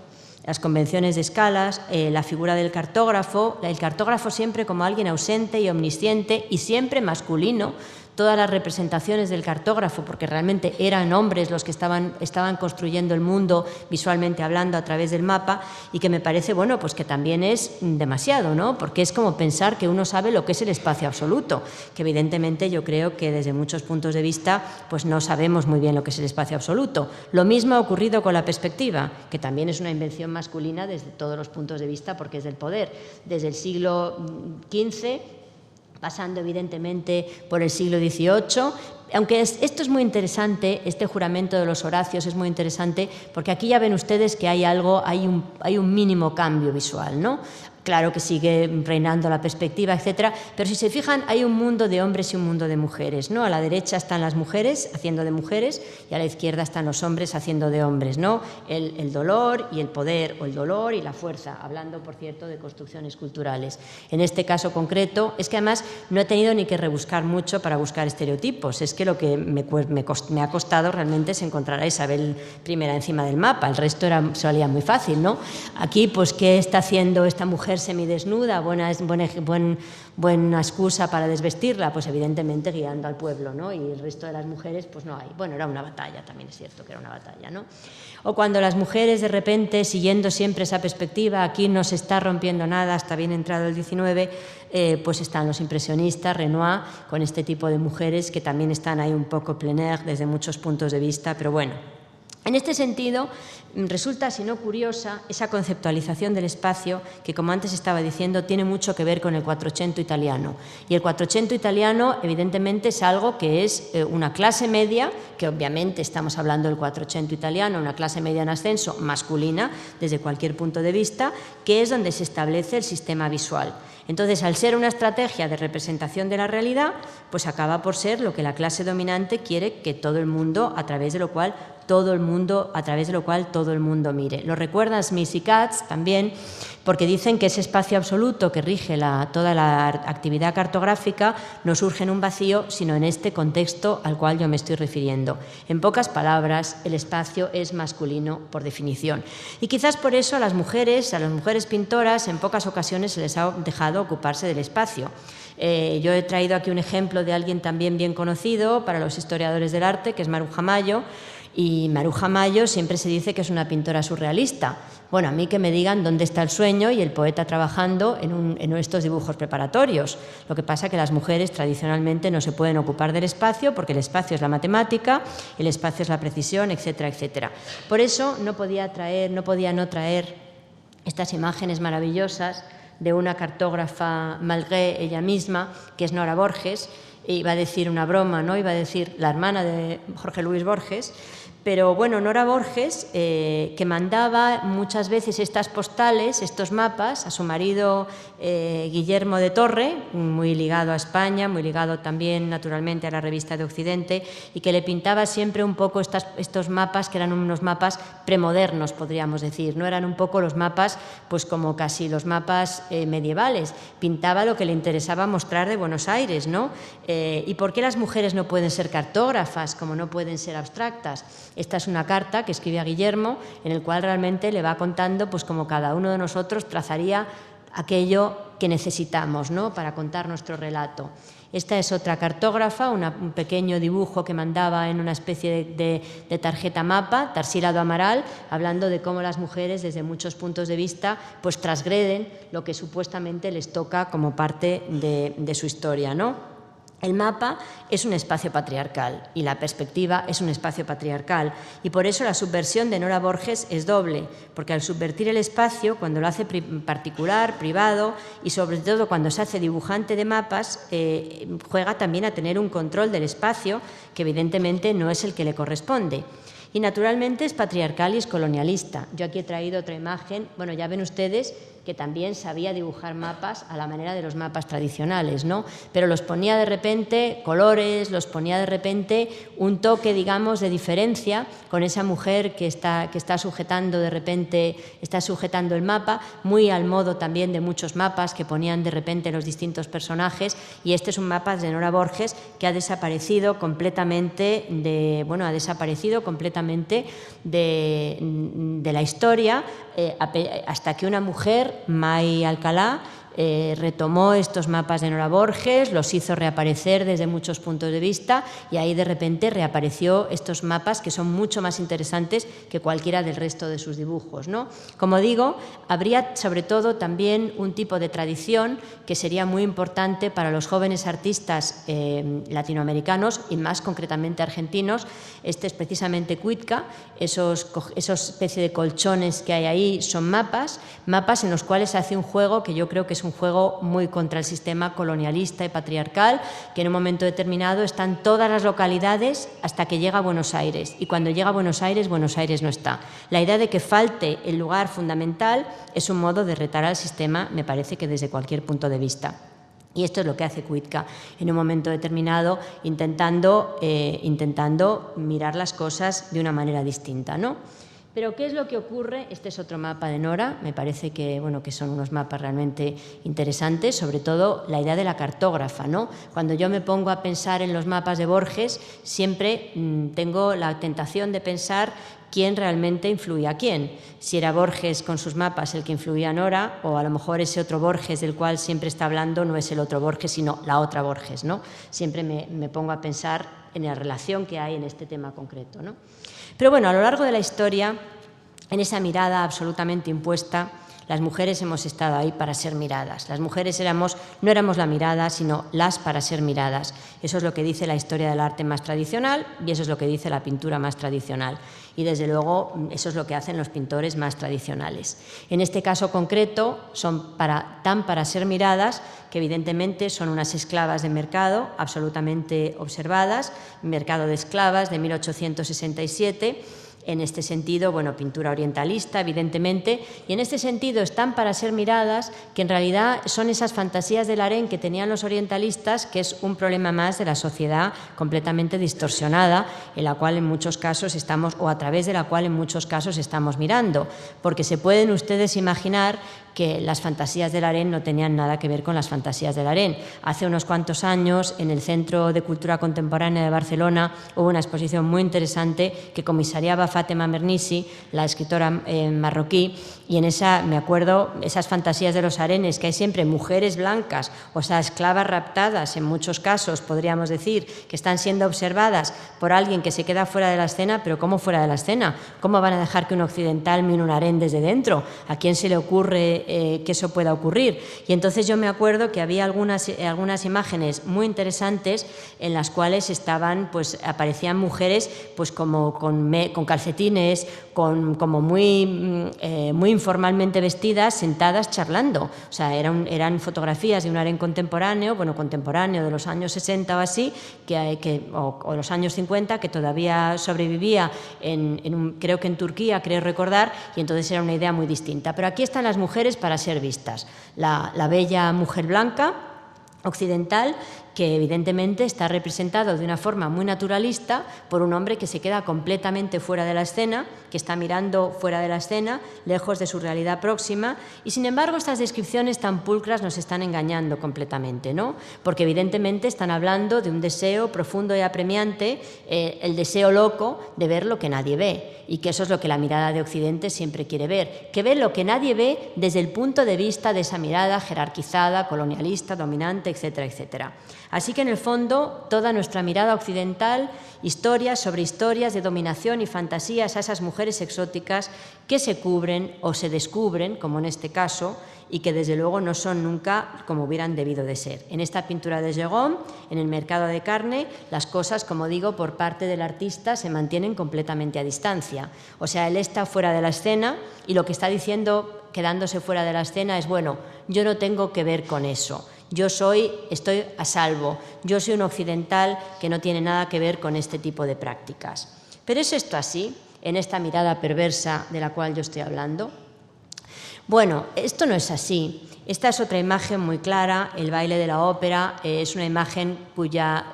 las convenciones de escalas, la figura del cartógrafo, el cartógrafo siempre como alguien ausente y omnisciente y siempre masculino, todas las representaciones del cartógrafo, porque realmente eran hombres los que estaban construyendo el mundo visualmente hablando a través del mapa, y que me parece, bueno, pues que también es demasiado, ¿no? Porque es como pensar que uno sabe lo que es el espacio absoluto, que evidentemente yo creo que desde muchos puntos de vista pues no sabemos muy bien lo que es el espacio absoluto. Lo mismo ha ocurrido con la perspectiva, que también es una invención masculina desde todos los puntos de vista porque es del poder. Desde el siglo XV, pasando evidentemente por el siglo XVIII, aunque esto es muy interesante, este juramento de los Horacios es muy interesante, porque aquí ya ven ustedes que hay un mínimo cambio visual, ¿no? Claro que sigue reinando la perspectiva, etcétera, pero si se fijan hay un mundo de hombres y un mundo de mujeres, ¿no? A la derecha están las mujeres haciendo de mujeres y a la izquierda están los hombres haciendo de hombres, ¿no? El dolor y el poder, o el dolor y la fuerza, hablando, por cierto, de construcciones culturales. En este caso concreto, es que además no he tenido ni que rebuscar mucho para buscar estereotipos, es que lo que me ha costado realmente es encontrar a Isabel I encima del mapa, el resto salía muy fácil, ¿no? Aquí, pues, ¿qué está haciendo esta mujer semidesnuda? Buena excusa para desvestirla, pues evidentemente guiando al pueblo, ¿no? Y el resto de las mujeres, pues no hay. Bueno, era una batalla, también es cierto que era una batalla, ¿no? O cuando las mujeres de repente, siguiendo siempre esa perspectiva, aquí no se está rompiendo nada hasta bien entrado el XIX, pues están los impresionistas, Renoir, con este tipo de mujeres que también están ahí un poco plein air desde muchos puntos de vista, pero bueno. En este sentido, resulta, si no curiosa, esa conceptualización del espacio que, como antes estaba diciendo, tiene mucho que ver con el Quattrocento italiano. Y el Quattrocento italiano, evidentemente, es algo que es una clase media, que obviamente estamos hablando del Quattrocento italiano, una clase media en ascenso, masculina, desde cualquier punto de vista, que es donde se establece el sistema visual. Entonces, al ser una estrategia de representación de la realidad, pues acaba por ser lo que la clase dominante quiere que todo el mundo, a través de lo cual todo el mundo, a través de lo cual todo el mundo mire. Lo recuerdan Smith y Katz también, porque dicen que ese espacio absoluto que rige toda la actividad cartográfica no surge en un vacío, sino en este contexto al cual yo me estoy refiriendo. En pocas palabras, el espacio es masculino por definición. Y quizás por eso a las mujeres pintoras, en pocas ocasiones se les ha dejado ocuparse del espacio. Yo he traído aquí un ejemplo de alguien también bien conocido para los historiadores del arte, que es Maruja Mayo, y Maruja Mayo siempre se dice que es una pintora surrealista. Bueno, a mí que me digan dónde está el sueño y el poeta trabajando en estos dibujos preparatorios. Lo que pasa es que las mujeres tradicionalmente no se pueden ocupar del espacio porque el espacio es la matemática, el espacio es la precisión, etcétera, etcétera. Por eso no podía no traer estas imágenes maravillosas de una cartógrafa malgré ella misma, que es Nora Borges. Iba a decir una broma, ¿no? Iba a decir la hermana de Jorge Luis Borges. Pero bueno, Nora Borges, que mandaba muchas veces estas postales, estos mapas, a su marido Guillermo de Torre, muy ligado a España, muy ligado también naturalmente a la Revista de Occidente, y que le pintaba siempre un poco estos mapas, que eran unos mapas premodernos, podríamos decir, no eran un poco los mapas, pues como casi los mapas medievales. Pintaba lo que le interesaba mostrar de Buenos Aires, ¿no? ¿Y por qué las mujeres no pueden ser cartógrafas, como no pueden ser abstractas? Esta es una carta que escribe a Guillermo, en el cual realmente le va contando pues cómo cada uno de nosotros trazaría aquello que necesitamos, ¿no?, para contar nuestro relato. Esta es otra cartógrafa, un pequeño dibujo que mandaba en una especie de tarjeta mapa, Tarsila do Amaral, hablando de cómo las mujeres, desde muchos puntos de vista, pues transgreden lo que supuestamente les toca como parte de su historia, ¿no? El mapa es un espacio patriarcal y la perspectiva es un espacio patriarcal, y por eso la subversión de Nora Borges es doble, porque al subvertir el espacio, cuando lo hace particular, privado y sobre todo cuando se hace dibujante de mapas, juega también a tener un control del espacio que evidentemente no es el que le corresponde. Y naturalmente es patriarcal y es colonialista. Yo aquí he traído otra imagen, bueno, ya ven ustedes que también sabía dibujar mapas a la manera de los mapas tradicionales, ¿no? Pero los ponía de repente colores, los ponía de repente un toque, digamos, de diferencia con esa mujer que está sujetando de repente, está sujetando el mapa, muy al modo también de muchos mapas que ponían de repente los distintos personajes, y este es un mapa de Nora Borges que ha desaparecido completamente de la historia, hasta que una mujer, May Alcalá, retomó estos mapas de Nora Borges, los hizo reaparecer desde muchos puntos de vista, y ahí de repente reapareció estos mapas que son mucho más interesantes que cualquiera del resto de sus dibujos, ¿no? Como digo, habría sobre todo también un tipo de tradición que sería muy importante para los jóvenes artistas latinoamericanos y más concretamente argentinos. Este es precisamente Cuitca. Esos especie de colchones que hay ahí son mapas en los cuales se hace un juego que yo creo que es un juego muy contra el sistema colonialista y patriarcal, que en un momento determinado están todas las localidades hasta que llega a Buenos Aires, y cuando llega a Buenos Aires no está. La idea de que falte el lugar fundamental es un modo de retar al sistema, me parece que desde cualquier punto de vista. Y esto es lo que hace Cuitca en un momento determinado, intentando mirar las cosas de una manera distinta, ¿no? Pero ¿qué es lo que ocurre? Este es otro mapa de Nora, me parece que, bueno, que son unos mapas realmente interesantes, sobre todo la idea de la cartógrafa, ¿no? Cuando yo me pongo a pensar en los mapas de Borges, siempre tengo la tentación de pensar quién realmente influía a quién. Si era Borges con sus mapas el que influía a Nora, o a lo mejor ese otro Borges del cual siempre está hablando no es el otro Borges, sino la otra Borges, ¿no? Siempre me pongo a pensar en la relación que hay en este tema concreto, ¿no? Pero bueno, a lo largo de la historia, en esa mirada absolutamente impuesta, las mujeres hemos estado ahí para ser miradas. Las mujeres no éramos la mirada, sino las para ser miradas. Eso es lo que dice la historia del arte más tradicional y eso es lo que dice la pintura más tradicional. Y desde luego eso es lo que hacen los pintores más tradicionales. En este caso concreto son tan para ser miradas que evidentemente son unas esclavas de mercado absolutamente observadas, mercado de esclavas de 1867, En este sentido, bueno, pintura orientalista, evidentemente, y en este sentido están para ser miradas, que en realidad son esas fantasías del harén que tenían los orientalistas, que es un problema más de la sociedad completamente distorsionada, en la cual en muchos casos estamos, o a través de la cual en muchos casos estamos mirando, porque se pueden ustedes imaginar que las fantasías del harén no tenían nada que ver con las fantasías del harén. Hace unos cuantos años, en el Centro de Cultura Contemporánea de Barcelona, hubo una exposición muy interesante que comisariaba Fatema Mernissi, la escritora marroquí, y en esa, me acuerdo, esas fantasías de los harenes, que hay siempre mujeres blancas, o sea, esclavas raptadas, en muchos casos, podríamos decir, que están siendo observadas por alguien que se queda fuera de la escena, pero ¿cómo fuera de la escena? ¿Cómo van a dejar que un occidental mire un harén desde dentro? ¿A quién se le ocurre que eso pueda ocurrir? Y entonces yo me acuerdo que había algunas imágenes muy interesantes en las cuales aparecían mujeres pues como con calcetines, como muy informalmente vestidas, sentadas charlando. O sea, eran fotografías de un harén contemporáneo, contemporáneo de los años 60 o así, o los años 50, que todavía sobrevivía creo que en Turquía, creo recordar, y entonces era una idea muy distinta. Pero aquí están las mujeres para ser vistas. La bella mujer blanca occidental, que evidentemente está representado de una forma muy naturalista por un hombre que se queda completamente fuera de la escena, que está mirando fuera de la escena, lejos de su realidad próxima, y sin embargo estas descripciones tan pulcras nos están engañando completamente, ¿no? Porque evidentemente están hablando de un deseo profundo y apremiante, el deseo loco de ver lo que nadie ve, y que eso es lo que la mirada de Occidente siempre quiere ver, que ve lo que nadie ve desde el punto de vista de esa mirada jerarquizada, colonialista, dominante, etcétera, etcétera. Así que, en el fondo, toda nuestra mirada occidental, historias sobre historias de dominación y fantasías a esas mujeres exóticas que se cubren o se descubren, como en este caso, y que desde luego no son nunca como hubieran debido de ser. En esta pintura de Gerome, en el mercado de carne, las cosas, como digo, por parte del artista se mantienen completamente a distancia. O sea, él está fuera de la escena y lo que está diciendo, quedándose fuera de la escena, es, bueno, yo no tengo que ver con eso. Estoy a salvo, yo soy un occidental que no tiene nada que ver con este tipo de prácticas. ¿Pero es esto así, en esta mirada perversa de la cual yo estoy hablando? Bueno, esto no es así. Esta es otra imagen muy clara, el baile de la ópera, es una imagen cuya,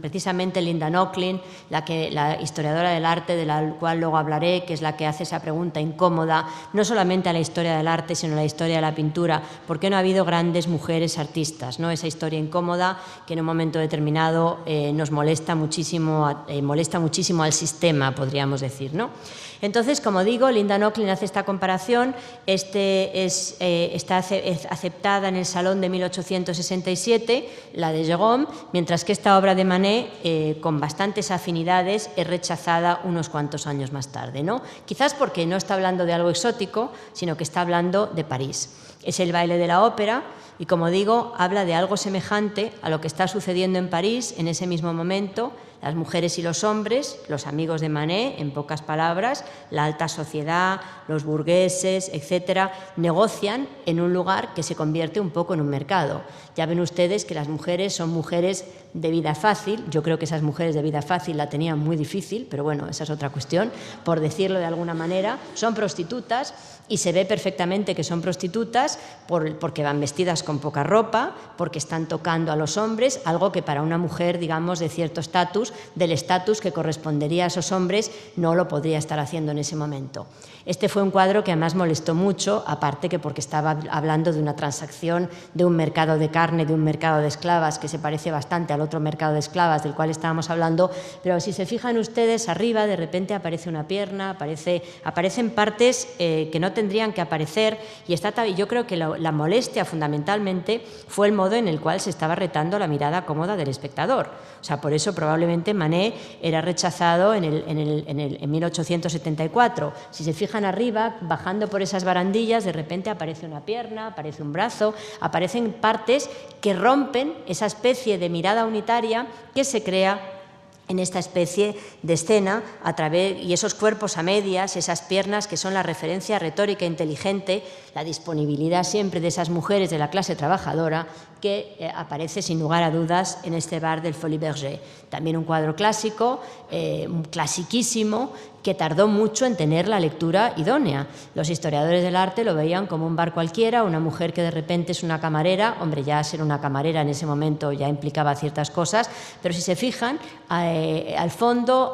precisamente Linda Nochlin, la historiadora del arte, de la cual luego hablaré, que es la que hace esa pregunta incómoda, no solamente a la historia del arte, sino a la historia de la pintura, ¿por qué no ha habido grandes mujeres artistas? ¿No? Esa historia incómoda que en un momento determinado nos molesta muchísimo al sistema, podríamos decir, ¿no? Entonces, como digo, Linda Nochlin hace esta comparación, está aceptada en el Salón de 1867, la de Gerome, mientras que esta obra de Manet, con bastantes afinidades, es rechazada unos cuantos años más tarde, ¿no? Quizás porque no está hablando de algo exótico, sino que está hablando de París. Es el baile de la ópera y, como digo, habla de algo semejante a lo que está sucediendo en París en ese mismo momento. Las mujeres y los hombres, los amigos de Manet, en pocas palabras, la alta sociedad, los burgueses, etcétera, negocian en un lugar que se convierte un poco en un mercado. Ya ven ustedes que las mujeres son mujeres de vida fácil. Yo creo que esas mujeres de vida fácil la tenían muy difícil, pero bueno, esa es otra cuestión, por decirlo de alguna manera. Son prostitutas y se ve perfectamente que son prostitutas porque van vestidas con poca ropa, porque están tocando a los hombres, algo que para una mujer, digamos, de cierto estatus, del estatus que correspondería a esos hombres, no lo podría estar haciendo en ese momento. Este fue un cuadro que además molestó mucho, aparte que porque estaba hablando de una transacción, de un mercado de carne, de un mercado de esclavas, que se parece bastante al otro mercado de esclavas del cual estábamos hablando, pero si se fijan ustedes, arriba de repente aparece una pierna, aparecen partes que no tendrían que aparecer, y yo creo que la molestia fundamentalmente fue el modo en el cual se estaba retando la mirada cómoda del espectador. O sea, por eso probablemente Manet era rechazado en 1874. Si se fijan arriba, bajando por esas barandillas, de repente aparece una pierna, aparece un brazo, aparecen partes que rompen esa especie de mirada unitaria que se crea en esta especie de escena y esos cuerpos a medias, esas piernas que son la referencia retórica inteligente, la disponibilidad siempre de esas mujeres de la clase trabajadora que aparece sin lugar a dudas en este bar del Folies Bergère. También un cuadro clásico, clasiquísimo, que tardó mucho en tener la lectura idónea. Los historiadores del arte lo veían como un bar cualquiera, una mujer que de repente es una camarera. Hombre, ya ser una camarera en ese momento ya implicaba ciertas cosas, pero si se fijan, al fondo,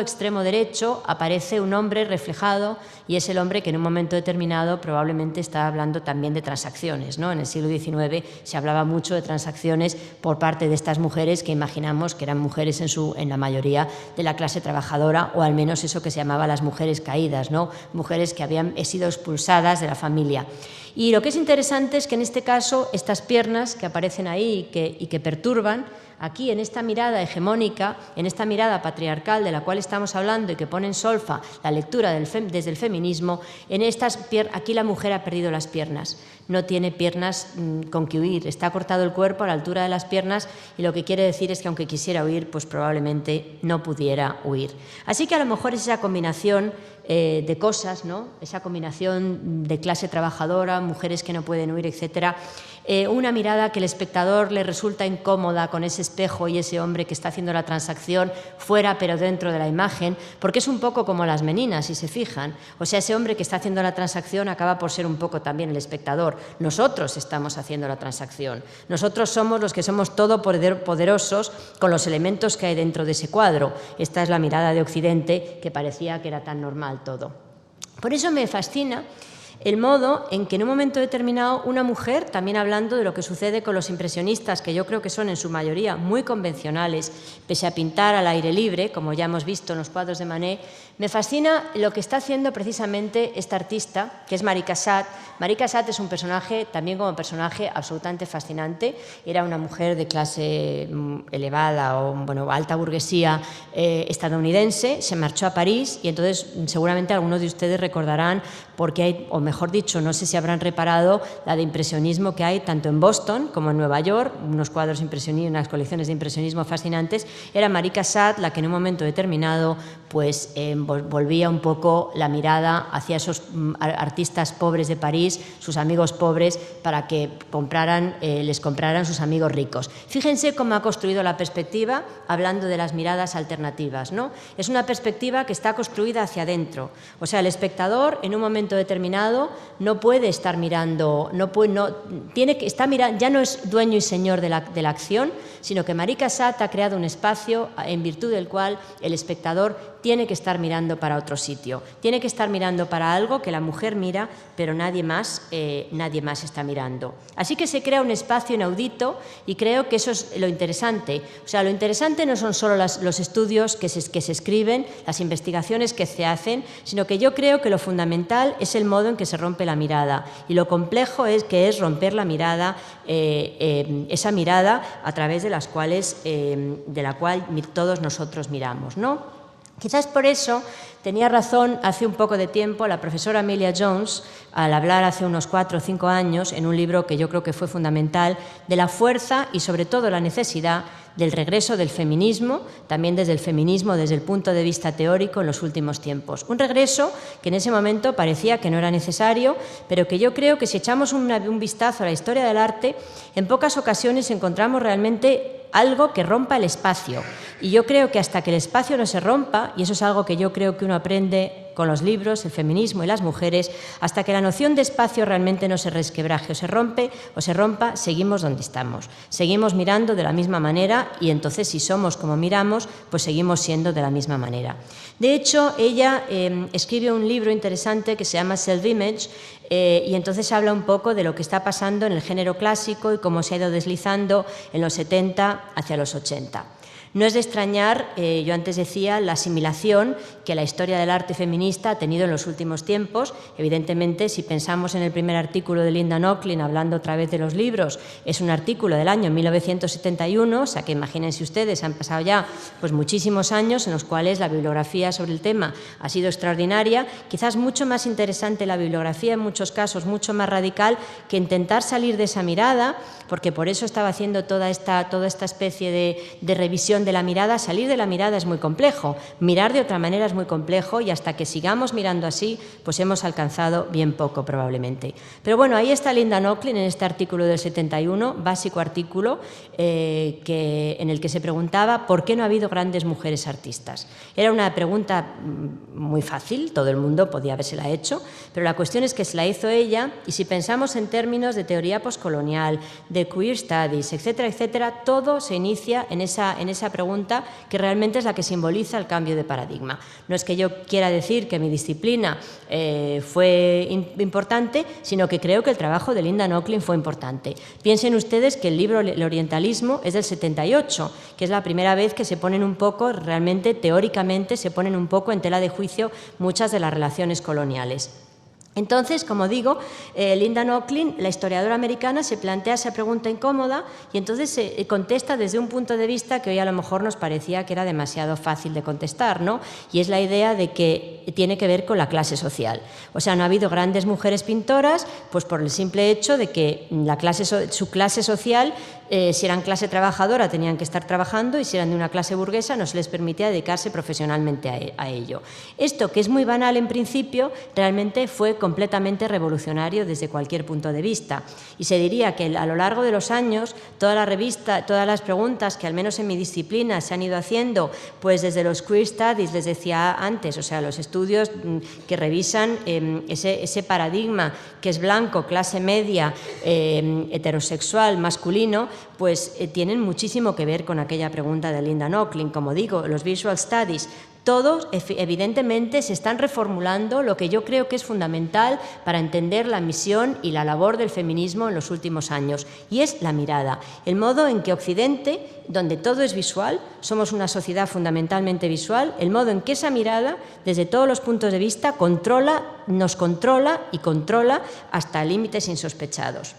extremo derecho, aparece un hombre reflejado, y es el hombre que en un momento determinado probablemente está hablando también de transacciones, ¿no? En el siglo XIX se hablaba mucho de transacciones por parte de estas mujeres que imaginamos que eran mujeres en la mayoría de la clase trabajadora, o al menos eso que se llamaba las mujeres caídas, ¿no? Mujeres que habían sido expulsadas de la familia. Y lo que es interesante es que en este caso estas piernas que aparecen ahí y que perturban, aquí en esta mirada hegemónica, en esta mirada patriarcal de la cual estamos hablando y que pone en solfa la lectura desde el feminismo, aquí la mujer ha perdido las piernas, no tiene piernas con que huir, está cortado el cuerpo a la altura de las piernas, y lo que quiere decir es que aunque quisiera huir, pues probablemente no pudiera huir. Así que a lo mejor es esa combinación de cosas, ¿no? Esa combinación de clase trabajadora, mujeres que no pueden huir, etcétera. Una mirada que el espectador le resulta incómoda con ese espejo y ese hombre que está haciendo la transacción fuera pero dentro de la imagen, porque es un poco como las meninas, si se fijan. O sea, ese hombre que está haciendo la transacción acaba por ser un poco también el espectador. Nosotros estamos haciendo la transacción. Nosotros somos los que somos todopoderosos con los elementos que hay dentro de ese cuadro. Esta es la mirada de Occidente, que parecía que era tan normal todo. Por eso me fascina el modo en que en un momento determinado una mujer, también hablando de lo que sucede con los impresionistas, que yo creo que son en su mayoría muy convencionales, pese a pintar al aire libre, como ya hemos visto en los cuadros de Manet, me fascina lo que está haciendo precisamente esta artista, que es Marie Cassatt. Marie Cassatt es un personaje, también como personaje, absolutamente fascinante. Era una mujer de clase elevada o alta burguesía estadounidense, se marchó a París, y entonces seguramente algunos de ustedes recordarán porque hay, o mejor dicho, no sé si habrán reparado la de impresionismo que hay tanto en Boston como en Nueva York, unos cuadros impresionistas, unas colecciones de impresionismo fascinantes. Era Marie Cassatt la que en un momento determinado pues volvía un poco la mirada hacia esos artistas pobres de París, sus amigos pobres, para que les compraran sus amigos ricos. Fíjense cómo ha construido la perspectiva hablando de las miradas alternativas, ¿no? Es una perspectiva que está construida hacia adentro. O sea, el espectador en un momento determinado no puede estar mirando, ya no es dueño y señor de la acción, sino que Marie Cassatt ha creado un espacio en virtud del cual el espectador tiene que estar mirando para otro sitio, tiene que estar mirando para algo que la mujer mira, pero nadie más está mirando. Así que se crea un espacio inaudito, y creo que eso es lo interesante. O sea, lo interesante no son solo los estudios que se escriben, las investigaciones que se hacen, sino que yo creo que lo fundamental es el modo en que se rompe la mirada, y lo complejo es romper la mirada, esa mirada a través de la cual todos nosotros miramos, ¿no? Quizás por eso tenía razón hace un poco de tiempo la profesora Amelia Jones al hablar hace unos 4 o 5 años en un libro que yo creo que fue fundamental, de la fuerza y sobre todo la necesidad del regreso del feminismo, también desde el feminismo desde el punto de vista teórico en los últimos tiempos. Un regreso que en ese momento parecía que no era necesario, pero que yo creo que si echamos un vistazo a la historia del arte, en pocas ocasiones encontramos realmente algo que rompa el espacio. Y yo creo que hasta que el espacio no se rompa, y eso es algo que yo creo que uno aprende con los libros, el feminismo y las mujeres, hasta que la noción de espacio realmente no se resquebraje o se rompa, seguimos donde estamos. Seguimos mirando de la misma manera, y entonces si somos como miramos, pues seguimos siendo de la misma manera. De hecho, ella escribe un libro interesante que se llama Self-Image, y entonces habla un poco de lo que está pasando en el género clásico y cómo se ha ido deslizando en los 70 hacia los 80. No es de extrañar, yo antes decía, la asimilación que la historia del arte feminista ha tenido en los últimos tiempos. Evidentemente, si pensamos en el primer artículo de Linda Nochlin, hablando otra vez de los libros, es un artículo del año 1971, o sea que imagínense ustedes, han pasado ya pues muchísimos años en los cuales la bibliografía sobre el tema ha sido extraordinaria, quizás mucho más interesante la bibliografía, en muchos casos mucho más radical, que intentar salir de esa mirada, porque por eso estaba haciendo toda esta especie de revisión de la mirada mirada, salir de la mirada es muy complejo, mirar de otra manera es muy complejo y hasta que sigamos mirando así, pues hemos alcanzado bien poco probablemente. Pero bueno, ahí está Linda Nochlin en este artículo del 71, básico artículo, en el que se preguntaba por qué no ha habido grandes mujeres artistas. Era una pregunta muy fácil, todo el mundo podía habérsela hecho, pero la cuestión es que se la hizo ella y si pensamos en términos de teoría poscolonial, de queer studies, etcétera, etcétera, todo se inicia en esa pregunta que realmente es la que simboliza el cambio de paradigma. No es que yo quiera decir que mi disciplina fue importante, sino que creo que el trabajo de Linda Nochlin fue importante. Piensen ustedes que el libro El orientalismo es del 78, que es la primera vez que se ponen un poco, realmente teóricamente se ponen un poco en tela de juicio muchas de las relaciones coloniales. Entonces, como digo, Linda Nochlin, la historiadora americana, se plantea esa pregunta incómoda y entonces se contesta desde un punto de vista que hoy a lo mejor nos parecía que era demasiado fácil de contestar, ¿no? Y es la idea de que tiene que ver con la clase social. O sea, no ha habido grandes mujeres pintoras, pues por el simple hecho de que su clase social, si eran clase trabajadora, tenían que estar trabajando y si eran de una clase burguesa, no se les permitía dedicarse profesionalmente a ello. Esto, que es muy banal en principio, realmente fue completamente revolucionario desde cualquier punto de vista. Y se diría que a lo largo de los años, todas las preguntas que al menos en mi disciplina se han ido haciendo, pues desde los queer studies, les decía antes, o sea, los estudios que revisan ese paradigma que es blanco, clase media, heterosexual, masculino, pues tienen muchísimo que ver con aquella pregunta de Linda Nochlin. Como digo, los visual studies, todos evidentemente se están reformulando lo que yo creo que es fundamental para entender la misión y la labor del feminismo en los últimos años, y es la mirada, el modo en que Occidente, donde todo es visual, somos una sociedad fundamentalmente visual, el modo en que esa mirada, desde todos los puntos de vista, nos controla y controla hasta límites insospechados.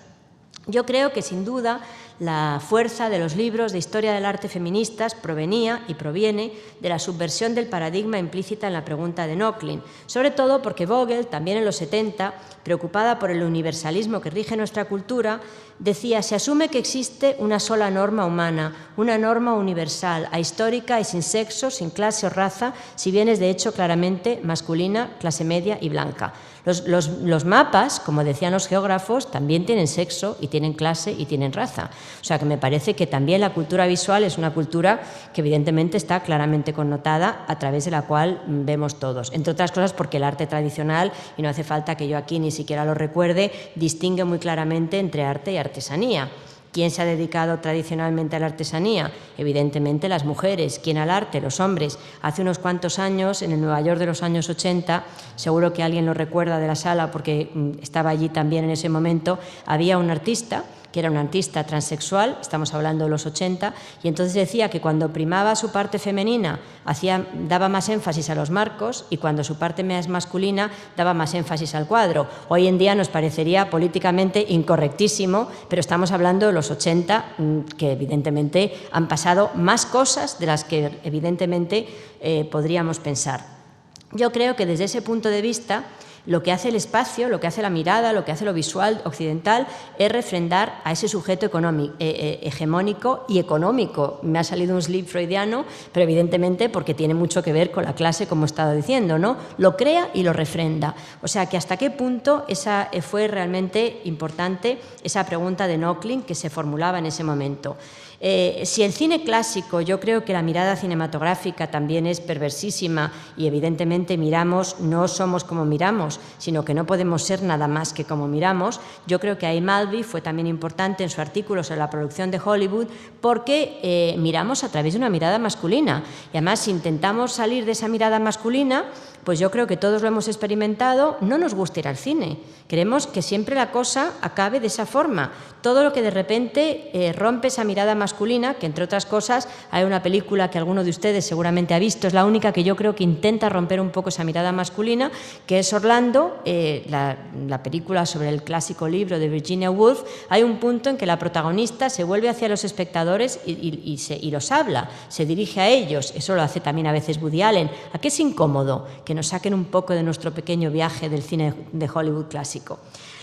Yo creo que, sin duda, la fuerza de los libros de historia del arte feministas provenía y proviene de la subversión del paradigma implícita en la pregunta de Nochlin, sobre todo porque Vogel, también en los 70, preocupada por el universalismo que rige nuestra cultura, decía: se asume que existe una sola norma humana, una norma universal, ahistórica y sin sexo, sin clase o raza, si bien es de hecho claramente masculina, clase media y blanca. Los mapas, como decían los geógrafos, también tienen sexo y tienen clase y tienen raza. O sea que me parece que también la cultura visual es una cultura que evidentemente está claramente connotada, a través de la cual vemos todos. Entre otras cosas porque el arte tradicional, y no hace falta que yo aquí ni siquiera lo recuerde, distingue muy claramente entre arte y artesanía. ¿Quién se ha dedicado tradicionalmente a la artesanía? Evidentemente las mujeres. ¿Quién al arte? Los hombres. Hace unos cuantos años, en el Nueva York de los años 80, seguro que alguien lo recuerda de la sala porque estaba allí también en ese momento, había un artista que era un artista transexual, estamos hablando de los 80, y entonces decía que cuando primaba su parte femenina daba más énfasis a los marcos y cuando su parte más masculina daba más énfasis al cuadro. Hoy en día nos parecería políticamente incorrectísimo, pero estamos hablando de los 80, que evidentemente han pasado más cosas de las que evidentemente podríamos pensar. Yo creo que desde ese punto de vista, lo que hace el espacio, lo que hace la mirada, lo que hace lo visual occidental es refrendar a ese sujeto hegemónico y económico. Me ha salido un slip freudiano, pero evidentemente porque tiene mucho que ver con la clase, como he estado diciendo, ¿no? Lo crea y lo refrenda. O sea, que hasta qué punto esa fue realmente importante esa pregunta de Nochlin que se formulaba en ese momento. Si el cine clásico, yo creo que la mirada cinematográfica también es perversísima y evidentemente no somos como miramos, sino que no podemos ser nada más que como miramos. Yo creo que ahí Malvi fue también importante en su artículo sobre la producción de Hollywood porque miramos a través de una mirada masculina y además si intentamos salir de esa mirada masculina, pues yo creo que todos lo hemos experimentado, no nos gusta ir al cine. Queremos que siempre la cosa acabe de esa forma. Todo lo que de repente rompe esa mirada masculina, que entre otras cosas hay una película que alguno de ustedes seguramente ha visto, es la única que yo creo que intenta romper un poco esa mirada masculina, que es Orlando, la película sobre el clásico libro de Virginia Woolf. Hay un punto en que la protagonista se vuelve hacia los espectadores y los habla, se dirige a ellos. Eso lo hace también a veces Woody Allen. ¿A qué es incómodo? Que nos saquen un poco de nuestro pequeño viaje del cine de Hollywood clásico.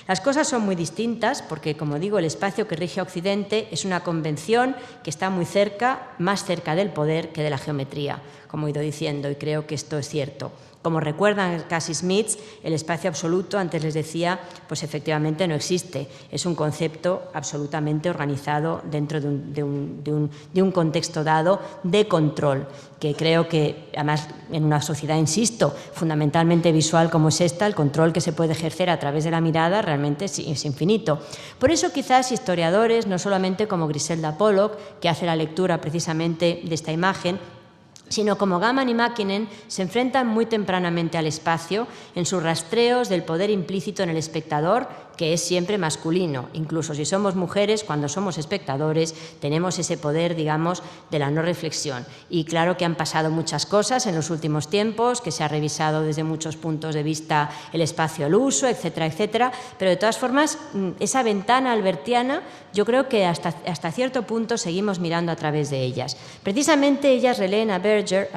Las cosas son muy distintas porque, como digo, el espacio que rige a Occidente es una convención que está muy cerca, más cerca del poder que de la geometría, como he ido diciendo, y creo que esto es cierto. Como recuerdan Cassie Smith, el espacio absoluto, antes les decía, pues efectivamente no existe. Es un concepto absolutamente organizado dentro de un contexto dado de control, que creo que, además, en una sociedad, insisto, fundamentalmente visual como es esta, el control que se puede ejercer a través de la mirada realmente es infinito. Por eso quizás historiadores, no solamente como Griselda Pollock, que hace la lectura precisamente de esta imagen, sino como Gaiman y Mäkinen se enfrentan muy tempranamente al espacio en sus rastreos del poder implícito en el espectador, que es siempre masculino. Incluso si somos mujeres, cuando somos espectadores, tenemos ese poder, digamos, de la no reflexión. Y claro que han pasado muchas cosas en los últimos tiempos, que se ha revisado desde muchos puntos de vista el espacio al uso, etcétera, etcétera, pero de todas formas, esa ventana albertiana, yo creo que hasta cierto punto seguimos mirando a través de ellas. Precisamente ellas releen a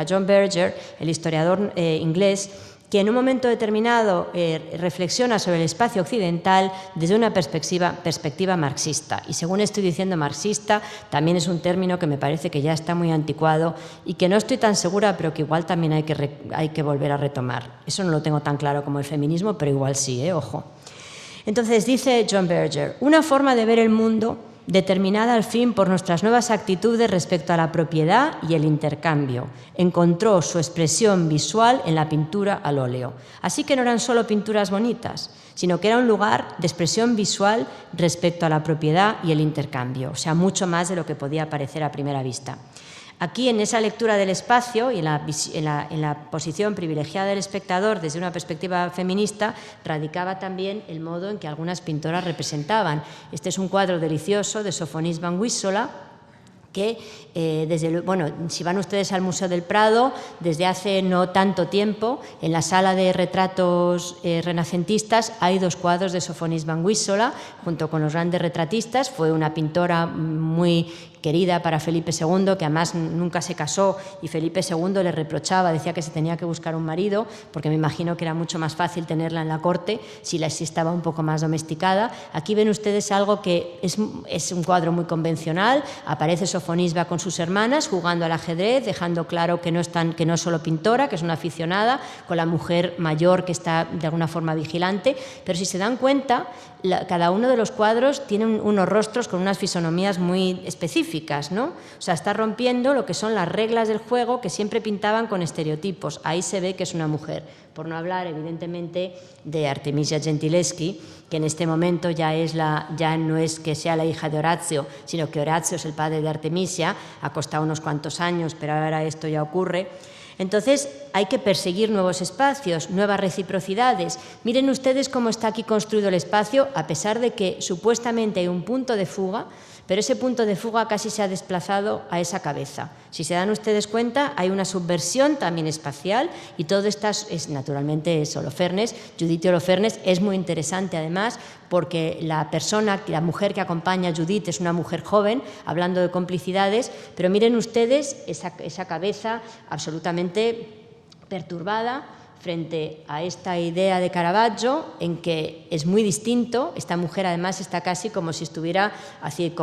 John Berger, el historiador inglés, que en un momento determinado reflexiona sobre el espacio occidental desde una perspectiva marxista. Y según estoy diciendo marxista, también es un término que me parece que ya está muy anticuado y que no estoy tan segura, pero que igual también hay que volver a retomar. Eso no lo tengo tan claro como el feminismo, pero igual sí, ojo. Entonces dice John Berger, una forma de ver el mundo determinada al fin por nuestras nuevas actitudes respecto a la propiedad y el intercambio, encontró su expresión visual en la pintura al óleo. Así que no eran solo pinturas bonitas, sino que era un lugar de expresión visual respecto a la propiedad y el intercambio, o sea, mucho más de lo que podía parecer a primera vista. Aquí, en esa lectura del espacio y en la posición privilegiada del espectador desde una perspectiva feminista, radicaba también el modo en que algunas pintoras representaban. Este es un cuadro delicioso de Sofonis van Wissola, que, si van ustedes al Museo del Prado, desde hace no tanto tiempo, en la sala de retratos renacentistas hay 2 cuadros de Sofonis van Wissola, junto con los grandes retratistas. Fue una pintora muy querida para Felipe II, que además nunca se casó, y Felipe II le reprochaba, decía que se tenía que buscar un marido, porque me imagino que era mucho más fácil tenerla en la corte si estaba un poco más domesticada. Aquí ven ustedes algo que es un cuadro muy convencional. Aparece Sofonisba con sus hermanas jugando al ajedrez, dejando claro que no es solo pintora, que es una aficionada, con la mujer mayor que está de alguna forma vigilante. Pero si se dan cuenta, cada uno de los cuadros tiene unos rostros con unas fisonomías muy específicas, ¿no? O sea, está rompiendo lo que son las reglas del juego que siempre pintaban con estereotipos. Ahí se ve que es una mujer. Por no hablar, evidentemente, de Artemisia Gentileschi, que en este momento ya no es que sea la hija de Horacio, sino que Horacio es el padre de Artemisia. Ha costado unos cuantos años, pero ahora esto ya ocurre. Entonces, hay que perseguir nuevos espacios, nuevas reciprocidades. Miren ustedes cómo está aquí construido el espacio, a pesar de que supuestamente hay un punto de fuga, pero ese punto de fuga casi se ha desplazado a esa cabeza. Si se dan ustedes cuenta, hay una subversión también espacial, y todo esto naturalmente es Holofernes. Judith Holofernes es muy interesante además, porque la mujer que acompaña a Judith es una mujer joven, hablando de complicidades, pero miren ustedes esa cabeza absolutamente perturbada frente a esta idea de Caravaggio, en que es muy distinto. Esta mujer además está casi como si estuviera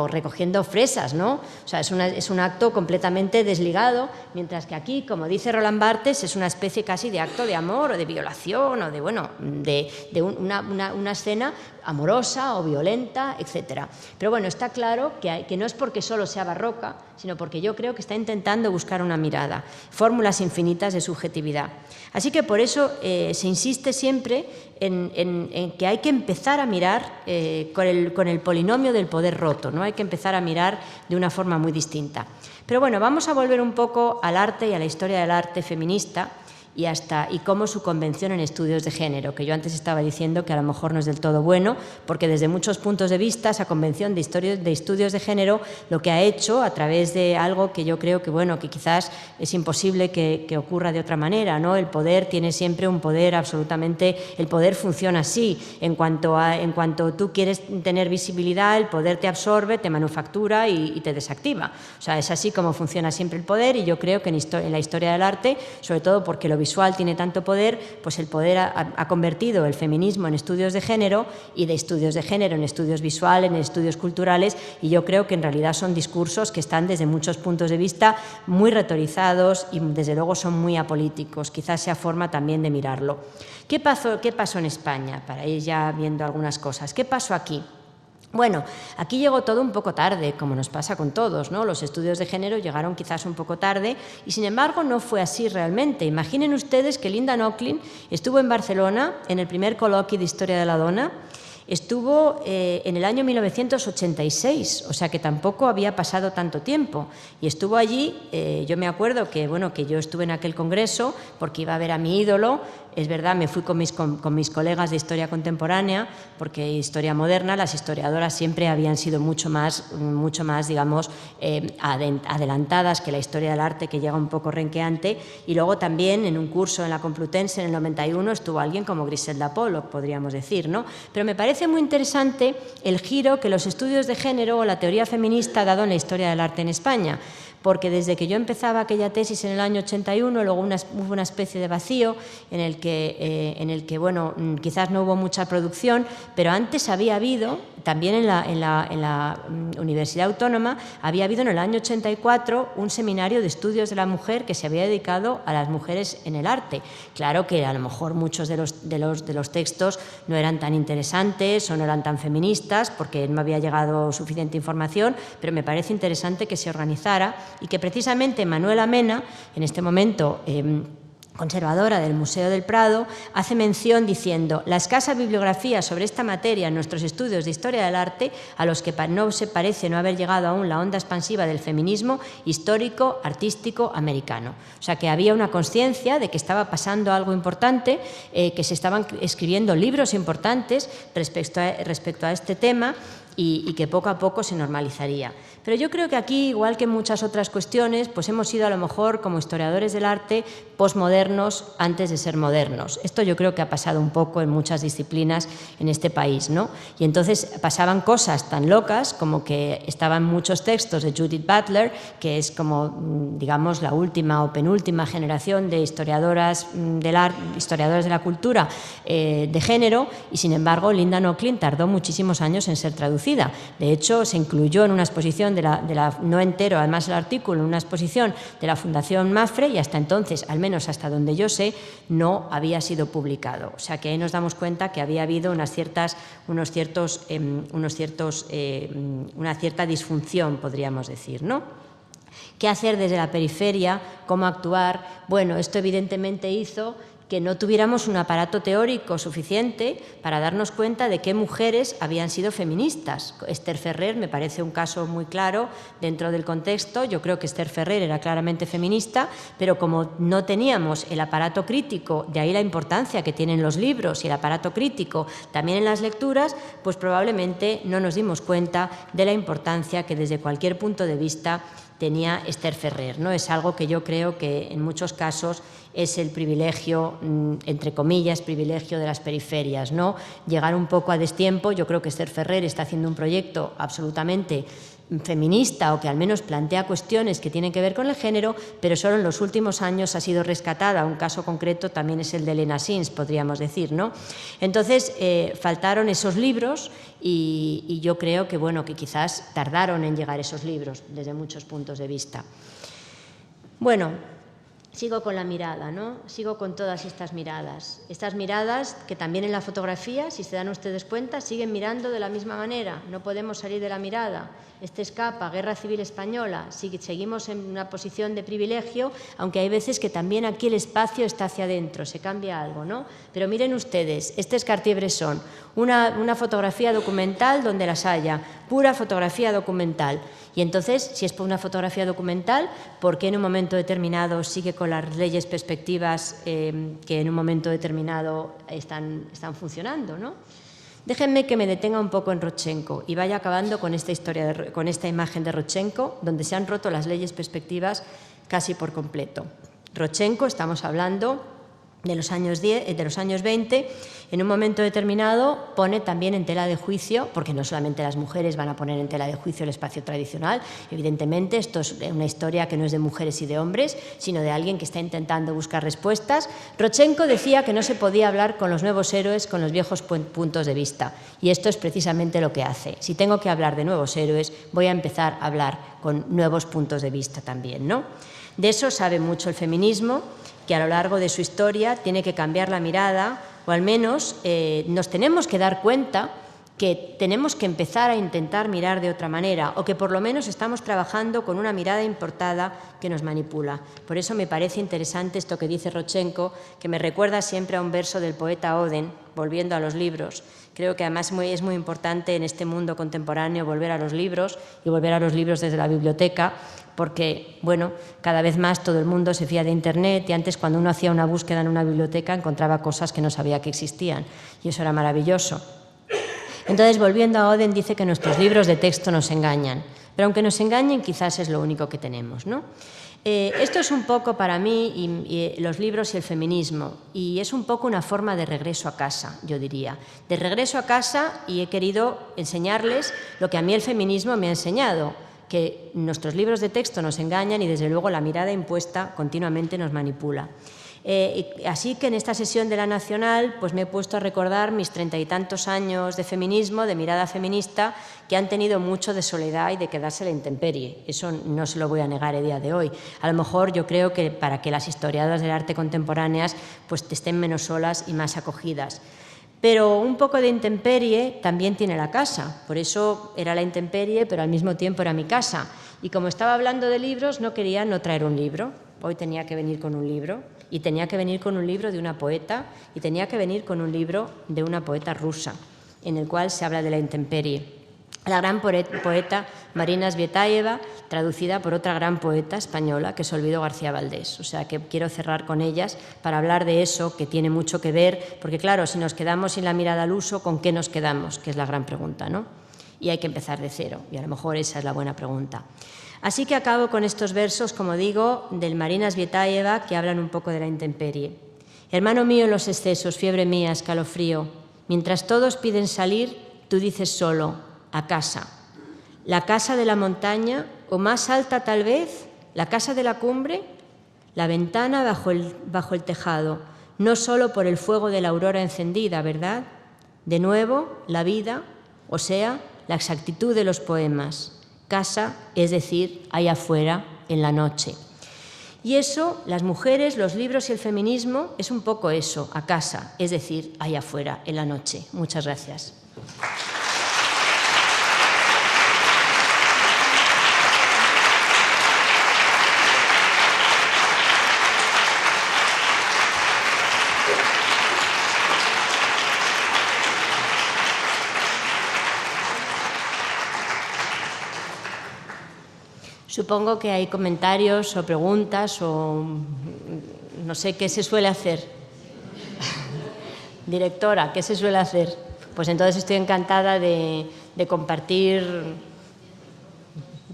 recogiendo fresas, ¿no? O sea, es un acto completamente desligado, mientras que aquí, como dice Roland Barthes, es una especie casi de acto de amor o de violación o de una escena amorosa o violenta, etc. Pero bueno, está claro que no es porque solo sea barroca, sino porque yo creo que está intentando buscar una mirada, fórmulas infinitas de subjetividad. Así que por eso se insiste siempre en que hay que empezar a mirar con el polinomio del poder roto, ¿no? Hay que empezar a mirar de una forma muy distinta. Pero bueno, vamos a volver un poco al arte y a la historia del arte feminista y cómo su convención en estudios de género, que yo antes estaba diciendo que a lo mejor no es del todo bueno, porque desde muchos puntos de vista esa convención de estudios de género lo que ha hecho, a través de algo que yo creo que quizás es imposible que ocurra de otra manera, ¿no? El poder tiene siempre un poder absolutamente, el poder funciona así, en cuanto tú quieres tener visibilidad, el poder te absorbe, te manufactura y te desactiva. O sea, es así como funciona siempre el poder, y yo creo que en la historia del arte, sobre todo porque lo visual tiene tanto poder, pues el poder ha convertido el feminismo en estudios de género y de estudios de género en estudios visuales, en estudios culturales, y yo creo que en realidad son discursos que están desde muchos puntos de vista muy retorizados y desde luego son muy apolíticos. Quizás sea forma también de mirarlo. ¿Qué pasó en España? Para ir ya viendo algunas cosas. ¿Qué pasó aquí? Bueno, aquí llegó todo un poco tarde, como nos pasa con todos, ¿no? Los estudios de género llegaron quizás un poco tarde y, sin embargo, no fue así realmente. Imaginen ustedes que Linda Nochlin estuvo en Barcelona en el primer col·loqui de Historia de la Dona. Estuvo en el año 1986, o sea que tampoco había pasado tanto tiempo. Y estuvo allí, yo me acuerdo que yo estuve en aquel congreso porque iba a ver a mi ídolo. Es verdad, me fui con mis colegas de Historia Contemporánea, porque Historia Moderna, las historiadoras siempre habían sido mucho más digamos, adelantadas que la historia del arte, que llega un poco renqueante. Y luego también en un curso en la Complutense en el 91 estuvo alguien como Griselda Pollock, podríamos decir, ¿no? Pero me parece muy interesante el giro que los estudios de género o la teoría feminista ha dado en la historia del arte en España, porque desde que yo empezaba aquella tesis en el año 81, luego hubo una especie de vacío en el que bueno, quizás no hubo mucha producción, pero antes había habido, también en la Universidad Autónoma, había habido en el año 84 un seminario de estudios de la mujer que se había dedicado a las mujeres en el arte. Claro que a lo mejor muchos de los textos no eran tan interesantes o no eran tan feministas, porque no había llegado suficiente información, pero me parece interesante que se organizara y que precisamente Manuela Mena, en este momento conservadora del Museo del Prado, hace mención diciendo: la escasa bibliografía sobre esta materia en nuestros estudios de historia del arte, a los que no se parece no haber llegado aún la onda expansiva del feminismo histórico, artístico, americano. O sea, que había una conciencia de que estaba pasando algo importante, que se estaban escribiendo libros importantes respecto a este tema, y que poco a poco se normalizaría. Pero yo creo que aquí, igual que en muchas otras cuestiones, pues hemos sido a lo mejor, como historiadores del arte, posmodernos antes de ser modernos. Esto yo creo que ha pasado un poco en muchas disciplinas en este país, ¿no? Y entonces pasaban cosas tan locas como que estaban muchos textos de Judith Butler, que es como, digamos, la última o penúltima generación de historiadoras del arte, historiadores de la cultura de género, y sin embargo Linda Nochlin tardó muchísimos años en ser traducida. De hecho, se incluyó en una exposición no entero, además el artículo, en una exposición de la Fundación Mafre, y hasta entonces, al menos hasta donde yo sé, no había sido publicado. O sea que ahí nos damos cuenta que había habido una cierta disfunción, podríamos decir, ¿no? ¿Qué hacer desde la periferia? ¿Cómo actuar? Bueno, esto evidentemente hizo que no tuviéramos un aparato teórico suficiente para darnos cuenta de qué mujeres habían sido feministas. Esther Ferrer me parece un caso muy claro dentro del contexto. Yo creo que Esther Ferrer era claramente feminista, pero como no teníamos el aparato crítico, de ahí la importancia que tienen los libros y el aparato crítico también en las lecturas, pues probablemente no nos dimos cuenta de la importancia que desde cualquier punto de vista tenía Esther Ferrer, ¿no? Es algo que yo creo que en muchos casos es el privilegio, entre comillas, privilegio de las periferias, ¿no? Llegar un poco a destiempo. Yo creo que Esther Ferrer está haciendo un proyecto absolutamente feminista, o que al menos plantea cuestiones que tienen que ver con el género, pero solo en los últimos años ha sido rescatada. Un caso concreto también es el de Lena Sins, podríamos decir, ¿no? Entonces, faltaron esos libros y yo creo que, bueno, que quizás tardaron en llegar esos libros desde muchos puntos de vista. Bueno, sigo con la mirada, ¿no? Sigo con todas estas miradas que también en la fotografía, si se dan ustedes cuenta, siguen mirando de la misma manera. No podemos salir de la mirada. Este escapa, Guerra Civil Española, seguimos en una posición de privilegio, aunque hay veces que también aquí el espacio está hacia adentro, se cambia algo, ¿no? Pero miren ustedes, este es Cartier-Bresson, una fotografía documental donde las haya, pura fotografía documental. Y entonces, si es una fotografía documental, ¿por qué en un momento determinado sigue con las leyes perspectivas que en un momento determinado están funcionando, ¿no? Déjenme que me detenga un poco en Rodchenko y vaya acabando con esta imagen de Rodchenko, donde se han roto las leyes perspectivas casi por completo. Rodchenko, estamos hablando de los años 20, en un momento determinado pone también en tela de juicio, porque no solamente las mujeres van a poner en tela de juicio el espacio tradicional, evidentemente esto es una historia que no es de mujeres y de hombres, sino de alguien que está intentando buscar respuestas. Rodchenko decía que no se podía hablar con los nuevos héroes con los viejos puntos de vista, y esto es precisamente lo que hace. Si tengo que hablar de nuevos héroes, voy a empezar a hablar con nuevos puntos de vista también, ¿no? De eso sabe mucho el feminismo, que a lo largo de su historia tiene que cambiar la mirada, o al menos nos tenemos que dar cuenta que tenemos que empezar a intentar mirar de otra manera, o que por lo menos estamos trabajando con una mirada importada que nos manipula. Por eso me parece interesante esto que dice Rodchenko, que me recuerda siempre a un verso del poeta Oden, volviendo a los libros. Creo que además es muy importante en este mundo contemporáneo volver a los libros, y volver a los libros desde la biblioteca, porque, bueno, cada vez más todo el mundo se fía de Internet, y antes, cuando uno hacía una búsqueda en una biblioteca, encontraba cosas que no sabía que existían, y eso era maravilloso. Entonces, volviendo a Oden, dice que nuestros libros de texto nos engañan, pero aunque nos engañen, quizás es lo único que tenemos, ¿no? Esto es un poco para mí los libros y el feminismo, y es un poco una forma de regreso a casa, yo diría. De regreso a casa, y he querido enseñarles lo que a mí el feminismo me ha enseñado, que nuestros libros de texto nos engañan y desde luego la mirada impuesta continuamente nos manipula. Así que en esta sesión de la Nacional pues me he puesto a recordar mis 30 y tantos años de feminismo, de mirada feminista, que han tenido mucho de soledad y de quedarse a la intemperie. Eso no se lo voy a negar el día de hoy. A lo mejor yo creo que para que las historiadoras del arte contemporáneas pues estén menos solas y más acogidas. Pero un poco de intemperie también tiene la casa, por eso era la intemperie, pero al mismo tiempo era mi casa. Y como estaba hablando de libros, no quería no traer un libro. Hoy tenía que venir con un libro, y tenía que venir con un libro de una poeta, y tenía que venir con un libro de una poeta rusa, en el cual se habla de la intemperie. La gran poeta Marina Tsvetaeva, traducida por otra gran poeta española, que es Olvido García Valdés. O sea que quiero cerrar con ellas para hablar de eso, que tiene mucho que ver, porque claro, si nos quedamos sin la mirada al uso, ¿con qué nos quedamos? Que es la gran pregunta, ¿no? Y hay que empezar de cero, y a lo mejor esa es la buena pregunta. Así que acabo con estos versos, como digo, del Marina Tsvetaeva, que hablan un poco de la intemperie. Hermano mío en los excesos, fiebre mía, escalofrío, mientras todos piden salir, tú dices solo, a casa. La casa de la montaña, o más alta tal vez, la casa de la cumbre, la ventana bajo el tejado, no solo por el fuego de la aurora encendida, ¿verdad? De nuevo, la vida, o sea, la exactitud de los poemas. Casa, es decir, ahí afuera, en la noche. Y eso, las mujeres, los libros y el feminismo, es un poco eso, a casa, es decir, ahí afuera, en la noche. Muchas gracias. Supongo que hay comentarios o preguntas o no sé qué se suele hacer. Directora, ¿qué se suele hacer? Pues entonces estoy encantada de compartir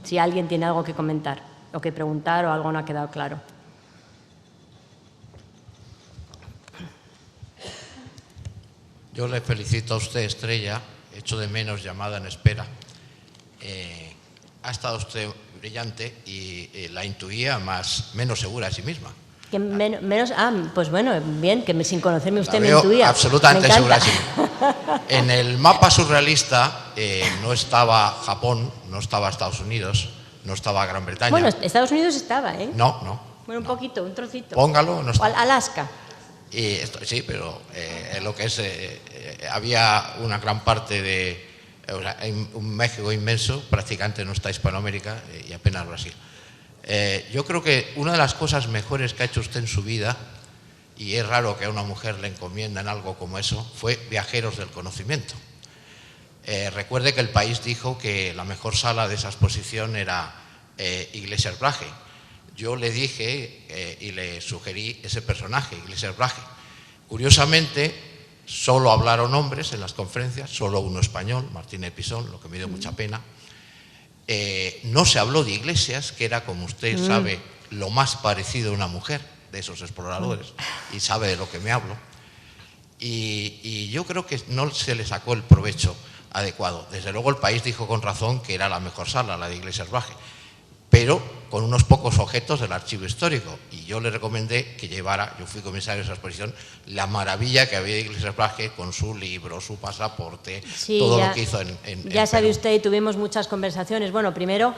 si alguien tiene algo que comentar o que preguntar o algo no ha quedado claro. Yo le felicito a usted, Estrella, echo de menos llamada en espera. Ha estado usted brillante y la intuía menos segura de sí misma. Que pues bueno, bien, que sin conocerme usted me veo intuía. Absolutamente segura de sí misma. En el mapa surrealista no estaba Japón, no estaba Estados Unidos, no estaba Gran Bretaña. Bueno, Estados Unidos estaba, ¿eh? No. Bueno, un poquito, un trocito. Póngalo, no está. O Alaska. Sí, pero lo que es, había una gran parte de... O sea, un México inmenso, prácticamente no está Hispanoamérica y apenas Brasil. Yo creo que una de las cosas mejores que ha hecho usted en su vida, y es raro que a una mujer le encomiendan algo como eso, fue Viajeros del Conocimiento. Recuerde que El País dijo que la mejor sala de esa exposición era Iglesias Brahe. Yo le dije y le sugerí ese personaje, Iglesias Brahe. Curiosamente, solo hablaron hombres en las conferencias, solo uno español, Martínez Pisón, lo que me dio mucha pena. No se habló de Iglesias, que era, como usted sabe, lo más parecido a una mujer de esos exploradores. y sabe de lo que me hablo. Y yo creo que no se le sacó el provecho adecuado. Desde luego el país dijo con razón que era la mejor sala, la de Iglesias Baje, pero con unos pocos objetos del archivo histórico. Y yo le recomendé que llevara, yo fui comisario de esa exposición, la maravilla que había de Iglesias Baje con su libro, su pasaporte, sí, todo ya, lo que hizo ya sabe usted, y tuvimos muchas conversaciones. Bueno, primero,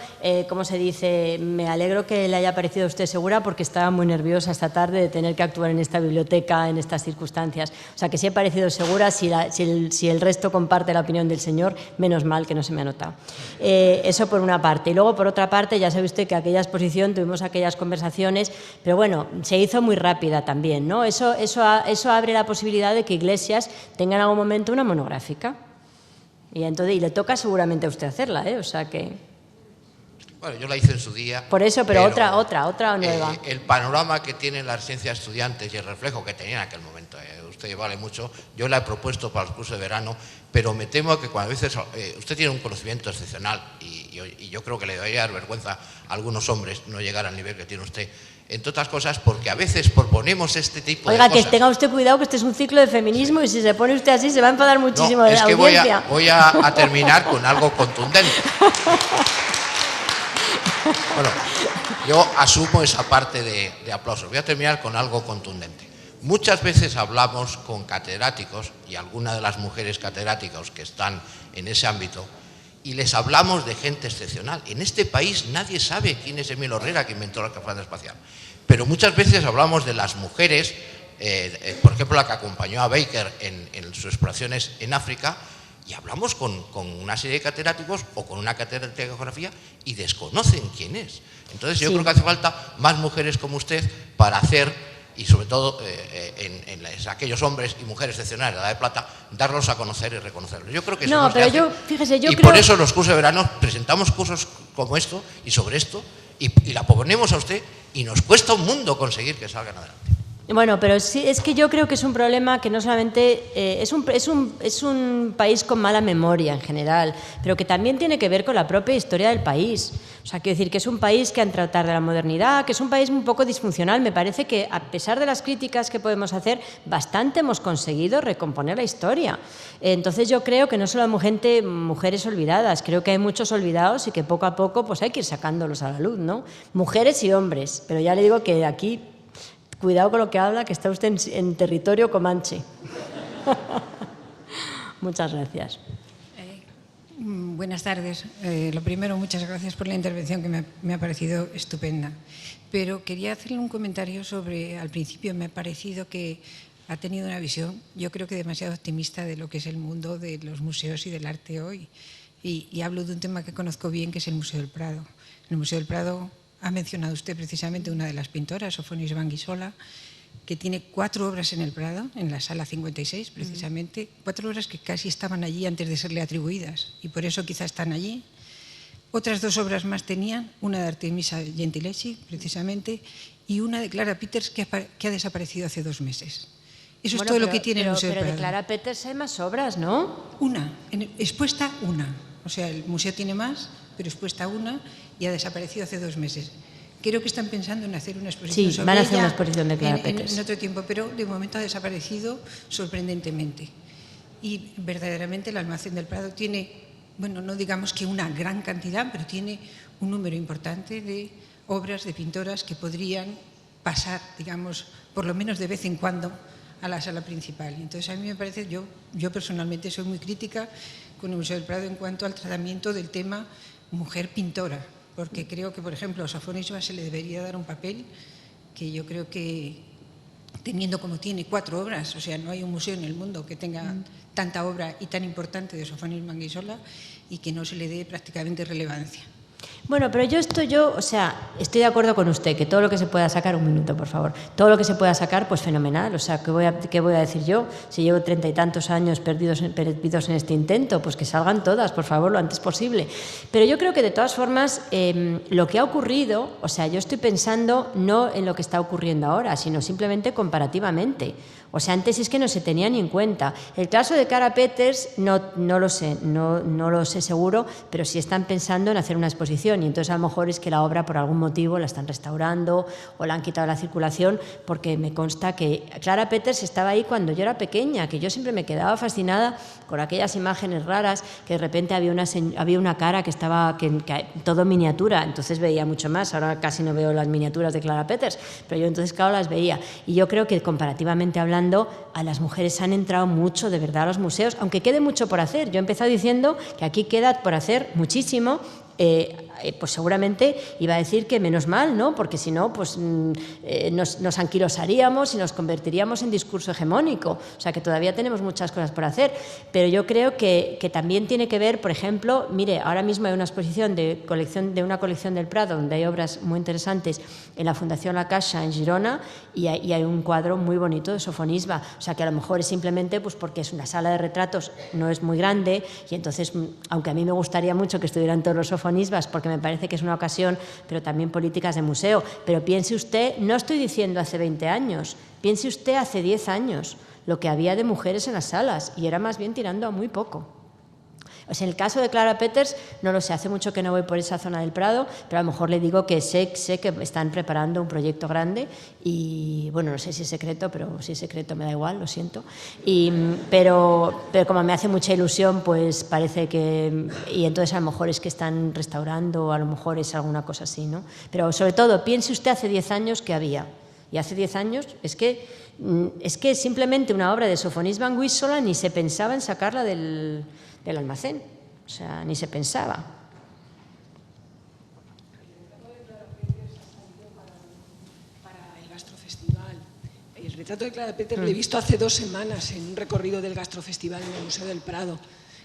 ¿cómo se dice? Me alegro que le haya parecido a usted segura, porque estaba muy nerviosa esta tarde de tener que actuar en esta biblioteca, en estas circunstancias. O sea, que sí he parecido segura. Si el resto comparte la opinión del señor, menos mal que no se me ha notado. Eso por una parte. Y luego, por otra parte, ya sabe usted que aquella exposición tuvimos aquellas conversaciones, pero bueno, se hizo muy rápida también, ¿no? Eso abre la posibilidad de que Iglesias tenga en algún momento una monográfica. Y le toca seguramente a usted hacerla, ¿eh? O sea que... Bueno, yo la hice en su día. Por eso, pero otra nueva. El panorama que tienen las ciencias estudiantes y el reflejo que tenía en aquel momento, usted vale mucho, yo la he propuesto para el curso de verano, pero me temo que cuando a veces usted tiene un conocimiento excepcional y yo creo que le debería dar vergüenza a algunos hombres no llegar al nivel que tiene usted, entre otras cosas porque a veces proponemos este tipo de cosas. Oiga, que tenga usted cuidado, que este es un ciclo de feminismo y si se pone usted así se va a enfadar muchísimo de la audiencia. Voy a terminar con algo contundente. Bueno, yo asumo esa parte de aplausos. Voy a terminar con algo contundente. Muchas veces hablamos con catedráticos y algunas de las mujeres catedráticas que están en ese ámbito y les hablamos de gente excepcional. En este país nadie sabe quién es Emilio Herrera, que inventó la capsulada espacial. Pero muchas veces hablamos de las mujeres, por ejemplo, la que acompañó a Baker en sus exploraciones en África, y hablamos con una serie de catedráticos o con una catedrática de geografía y desconocen quién es. Entonces yo creo que hace falta más mujeres como usted para hacer, y sobre todo en aquellos hombres y mujeres excepcionales de la Edad de Plata, darlos a conocer y reconocerlos. Yo creo que eso fíjese, yo y creo... por eso en los cursos de verano presentamos cursos como esto y sobre esto, y la proponemos a usted, y nos cuesta un mundo conseguir que salgan adelante. Bueno, pero sí, es que yo creo que es un problema que no solamente es un país con mala memoria en general, pero que también tiene que ver con la propia historia del país. O sea, quiero decir que es un país que ha entrado tarde a la modernidad, que es un país un poco disfuncional. Me parece que, a pesar de las críticas que podemos hacer, bastante hemos conseguido recomponer la historia. Entonces yo creo que no solo hay mujeres olvidadas, creo que hay muchos olvidados y que poco a poco pues hay que ir sacándolos a la luz, ¿no? Mujeres y hombres, pero ya le digo que aquí... Cuidado con lo que habla, que está usted en territorio comanche. Muchas gracias. Buenas tardes. Lo primero, muchas gracias por la intervención, que me ha parecido estupenda. Pero quería hacerle un comentario sobre, al principio me ha parecido que ha tenido una visión, yo creo que demasiado optimista, de lo que es el mundo de los museos y del arte hoy. Y hablo de un tema que conozco bien, que es el Museo del Prado. En el Museo del Prado... Ha mencionado usted precisamente una de las pintoras, Sofonis Banguissola, que tiene 4 obras en el Prado, en la sala 56 precisamente, 4 obras que casi estaban allí antes de serle atribuidas y por eso quizá están allí. Otras 2 obras más tenían, una de Artemisa Gentileschi precisamente y una de Clara Peters que ha desaparecido hace 2 meses. Eso es todo lo que tiene el Museo del Prado. Pero de Clara Peters hay más obras, ¿no? Expuesta una. O sea, el museo tiene más, pero expuesta una y ha desaparecido hace 2 meses. Creo que están pensando en hacer una exposición sobre ella. Sí, van a hacer una exposición de Clara Peters. En otro tiempo, pero de momento ha desaparecido sorprendentemente. Y verdaderamente el almacén del Prado tiene, bueno, no digamos que una gran cantidad, pero tiene un número importante de obras de pintoras que podrían pasar, digamos, por lo menos de vez en cuando a la sala principal. Entonces a mí me parece, yo personalmente soy muy crítica con el Museo del Prado en cuanto al tratamiento del tema mujer pintora, porque creo que, por ejemplo, a Sofonis se le debería dar un papel que yo creo que, teniendo como tiene 4 obras, o sea, no hay un museo en el mundo que tenga tanta obra y tan importante de Sofonis Banguissola y que no se le dé prácticamente relevancia. Bueno, pero yo estoy de acuerdo con usted, que todo lo que se pueda sacar, un minuto, por favor, todo lo que se pueda sacar, pues fenomenal. O sea, ¿qué voy a decir yo? Si llevo 30 y tantos años perdidos en este intento, pues que salgan todas, por favor, lo antes posible. Pero yo creo que, de todas formas, lo que ha ocurrido, o sea, yo estoy pensando no en lo que está ocurriendo ahora, sino simplemente comparativamente. O sea, antes es que no se tenía ni en cuenta. El caso de Clara Peters no lo sé, no lo sé seguro, pero sí están pensando en hacer una exposición. circulación y entonces a lo mejor es que la obra por algún motivo la están restaurando o la han quitado de la circulación, porque me consta que Clara Peters estaba ahí cuando yo era pequeña, que yo siempre me quedaba fascinada con aquellas imágenes raras, que de repente había una cara que estaba que todo miniatura, entonces veía mucho más. Ahora casi no veo las miniaturas de Clara Peters, pero yo entonces claro las veía, y yo creo que comparativamente hablando a las mujeres han entrado mucho de verdad a los museos, aunque quede mucho por hacer. Yo he empezado diciendo que aquí queda por hacer muchísimo. Pues seguramente iba a decir que menos mal, ¿no? Porque si no, pues nos anquilosaríamos y nos convertiríamos en discurso hegemónico. O sea, que todavía tenemos muchas cosas por hacer. Pero yo creo que también tiene que ver, por ejemplo, mire, ahora mismo hay una exposición de una colección del Prado, donde hay obras muy interesantes en la Fundación La Caixa, en Girona, y hay un cuadro muy bonito de Sofonisba. O sea, que a lo mejor es simplemente pues porque es una sala de retratos, no es muy grande, y entonces, aunque a mí me gustaría mucho que estuvieran todos los sofonisbas, porque me parece que es una ocasión, pero también políticas de museo. Pero piense usted, no estoy diciendo hace 20 años, piense usted hace 10 años, lo que había de mujeres en las salas, y era más bien tirando a muy poco. O sea, en el caso de Clara Peters, no lo sé, hace mucho que no voy por esa zona del Prado, pero a lo mejor le digo que sé que están preparando un proyecto grande y, bueno, no sé si es secreto, pero si es secreto me da igual, lo siento. Pero como me hace mucha ilusión, pues parece que... Y entonces a lo mejor es que están restaurando, a lo mejor es alguna cosa así, ¿no? Pero sobre todo, piense usted hace 10 años que había. Y hace 10 años es que simplemente una obra de Sofonis Van Wissola ni se pensaba en sacarla del almacén, o sea, ni se pensaba. Para el Gastrofestival. El retrato de Clara Peters lo he visto hace 2 semanas en un recorrido del Gastrofestival en el Museo del Prado,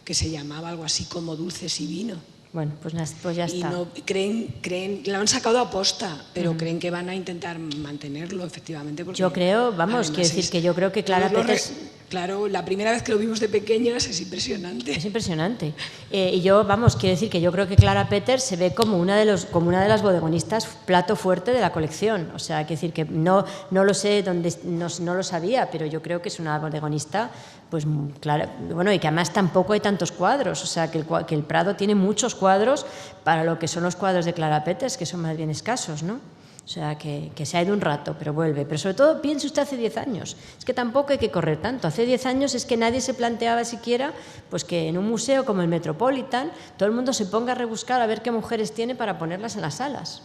que se llamaba algo así como Dulces y Vino. Bueno, pues ya está. Y no, creen, lo han sacado a posta, pero creen que van a intentar mantenerlo, efectivamente. Porque yo creo, vamos, quiero decir que yo creo que Clara Peters... Claro, la primera vez que lo vimos de pequeñas es impresionante. Es impresionante. Y yo, vamos, quiero decir que yo creo que Clara Peters se ve como una de las bodegonistas plato fuerte de la colección. O sea, quiero decir que no lo sé, no lo sabía, pero yo creo que es una bodegonista, pues claro, bueno, y que además tampoco hay tantos cuadros. O sea, que el Prado tiene muchos cuadros para lo que son los cuadros de Clara Peters, que son más bien escasos, ¿no? O sea, que se ha ido un rato, pero vuelve. Pero sobre todo, piense usted hace 10 años. Es que tampoco hay que correr tanto. Hace 10 años es que nadie se planteaba siquiera pues que en un museo como el Metropolitan todo el mundo se ponga a rebuscar a ver qué mujeres tiene para ponerlas en las salas.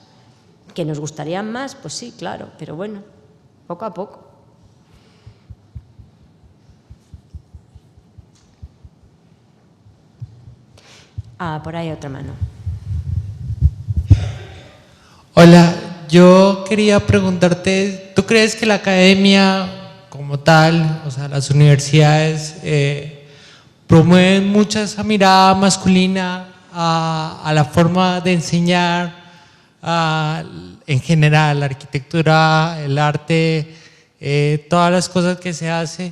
¿Que nos gustarían más? Pues sí, claro, pero bueno, poco a poco. Por ahí otra mano. Hola, yo quería preguntarte, ¿tú crees que la academia como tal, o sea, las universidades, promueven mucha esa mirada masculina a la forma de enseñar, en general, la arquitectura, el arte, todas las cosas que se hace,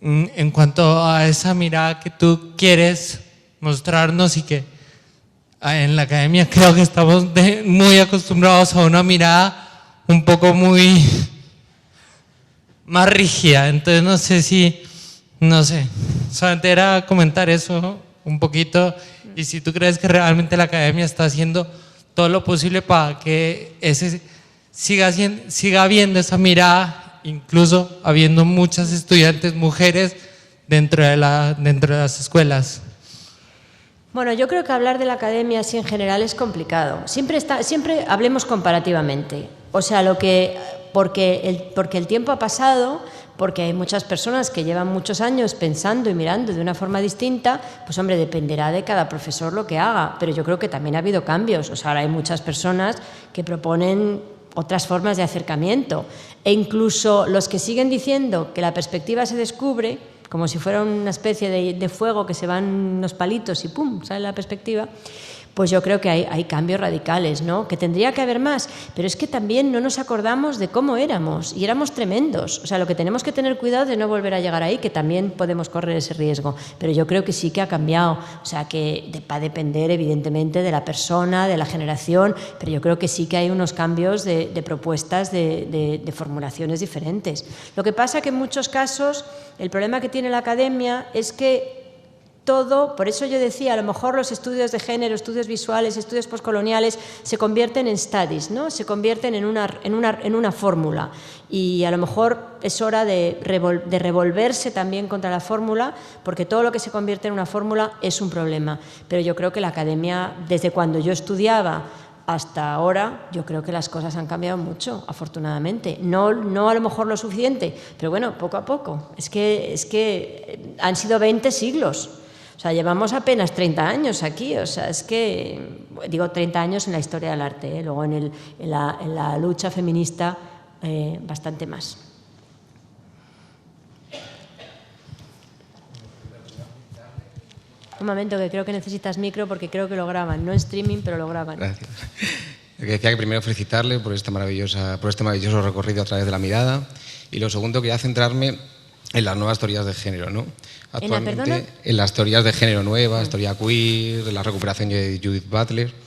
en cuanto a esa mirada que tú quieres mostrarnos y que en la academia creo que estamos muy acostumbrados a una mirada un poco muy más rígida? Entonces no sé, solamente era comentar eso un poquito, y si tú crees que realmente la academia está haciendo todo lo posible para que siga habiendo esa mirada, incluso habiendo muchas estudiantes mujeres dentro de las escuelas. Bueno, yo creo que hablar de la academia así en general es complicado. Siempre hablemos comparativamente. O sea, porque el tiempo ha pasado, porque hay muchas personas que llevan muchos años pensando y mirando de una forma distinta, pues hombre, dependerá de cada profesor lo que haga. Pero yo creo que también ha habido cambios. O sea, ahora hay muchas personas que proponen otras formas de acercamiento. E incluso los que siguen diciendo que la perspectiva se descubre, como si fuera una especie de fuego que se van unos palitos y ¡pum!, sale la perspectiva, pues yo creo que hay cambios radicales, ¿no? Que tendría que haber más, pero es que también no nos acordamos de cómo éramos, y éramos tremendos. O sea, lo que tenemos que tener cuidado de no volver a llegar ahí, que también podemos correr ese riesgo, pero yo creo que sí que ha cambiado. O sea, que va a depender evidentemente de la persona, de la generación, pero yo creo que sí que hay unos cambios de propuestas, de formulaciones diferentes. Lo que pasa que en muchos casos el problema que tiene la academia es que todo, por eso yo decía, a lo mejor los estudios de género, estudios visuales, estudios postcoloniales se convierten en studies, ¿no? Se convierten en una fórmula, y a lo mejor es hora de revolverse también contra la fórmula, porque todo lo que se convierte en una fórmula es un problema. Pero yo creo que la academia, desde cuando yo estudiaba hasta ahora, yo creo que las cosas han cambiado mucho, afortunadamente. No a lo mejor lo suficiente, pero bueno, poco a poco. Es que han sido 20 siglos. O sea, llevamos apenas 30 años aquí. O sea, es que, digo 30 años en la historia del arte, ¿eh? Luego en la lucha feminista bastante más. Un momento, que creo que necesitas micro porque creo que lo graban, no en streaming, pero lo graban. Gracias. Decía que primero felicitarle por este maravilloso recorrido a través de la mirada, y lo segundo, quería centrarme en las nuevas teorías de género, ¿no? Actualmente, en las teorías de género nuevas, teoría queer, la recuperación de Judith Butler.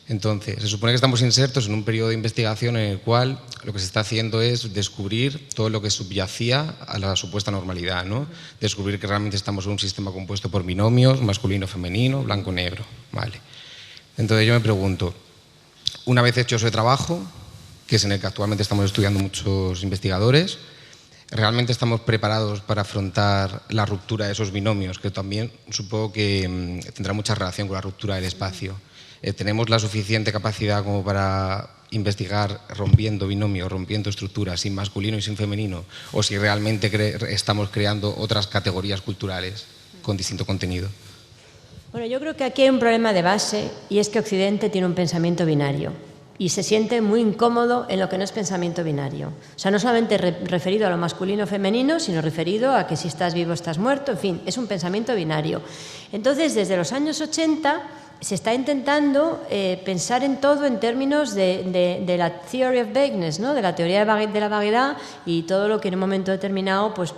Entonces, se supone que estamos insertos en un periodo de investigación en el cual lo que se está haciendo es descubrir todo lo que subyacía a la supuesta normalidad, ¿no? Descubrir que realmente estamos en un sistema compuesto por binomios, masculino-femenino, blanco-negro, ¿vale? Entonces yo me pregunto, una vez hecho ese trabajo, que es en el que actualmente estamos estudiando muchos investigadores, ¿realmente estamos preparados para afrontar la ruptura de esos binomios, que también supongo que tendrá mucha relación con la ruptura del espacio? ¿Tenemos la suficiente capacidad como para investigar rompiendo binomios, rompiendo estructuras, sin masculino y sin femenino? ¿O si realmente estamos creando otras categorías culturales con distinto contenido? Bueno, yo creo que aquí hay un problema de base, y es que Occidente tiene un pensamiento binario y se siente muy incómodo en lo que no es pensamiento binario. O sea, no solamente referido a lo masculino o femenino, sino referido a que si estás vivo estás muerto, en fin, es un pensamiento binario. Entonces, desde los años 80 se está intentando pensar en todo en términos de la theory of vagueness, ¿no? De la teoría de la vaguedad, y todo lo que en un momento determinado pues,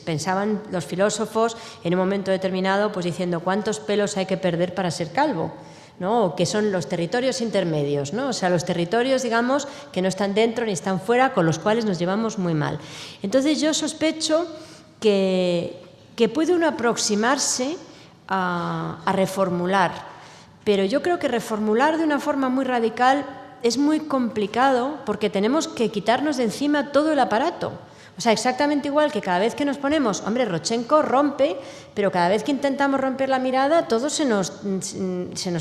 pensaban los filósofos en un momento determinado, pues diciendo cuántos pelos hay que perder para ser calvo, ¿no? O que son los territorios intermedios, ¿no? O sea, los territorios, digamos, que no están dentro ni están fuera, con los cuales nos llevamos muy mal. Entonces yo sospecho que puede uno aproximarse a reformular, pero yo creo que reformular de una forma muy radical es muy complicado, porque tenemos que quitarnos de encima todo el aparato. O sea, exactamente igual que cada vez que nos ponemos, hombre, Rodchenko rompe, pero cada vez que intentamos romper la mirada, todo se nos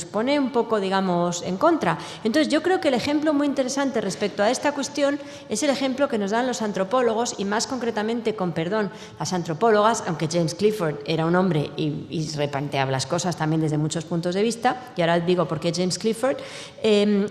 pone un poco, digamos, en contra. Entonces, yo creo que el ejemplo muy interesante respecto a esta cuestión es el ejemplo que nos dan los antropólogos, y más concretamente, con perdón, las antropólogas, aunque James Clifford era un hombre y replanteaba las cosas también desde muchos puntos de vista, y ahora digo por qué James Clifford,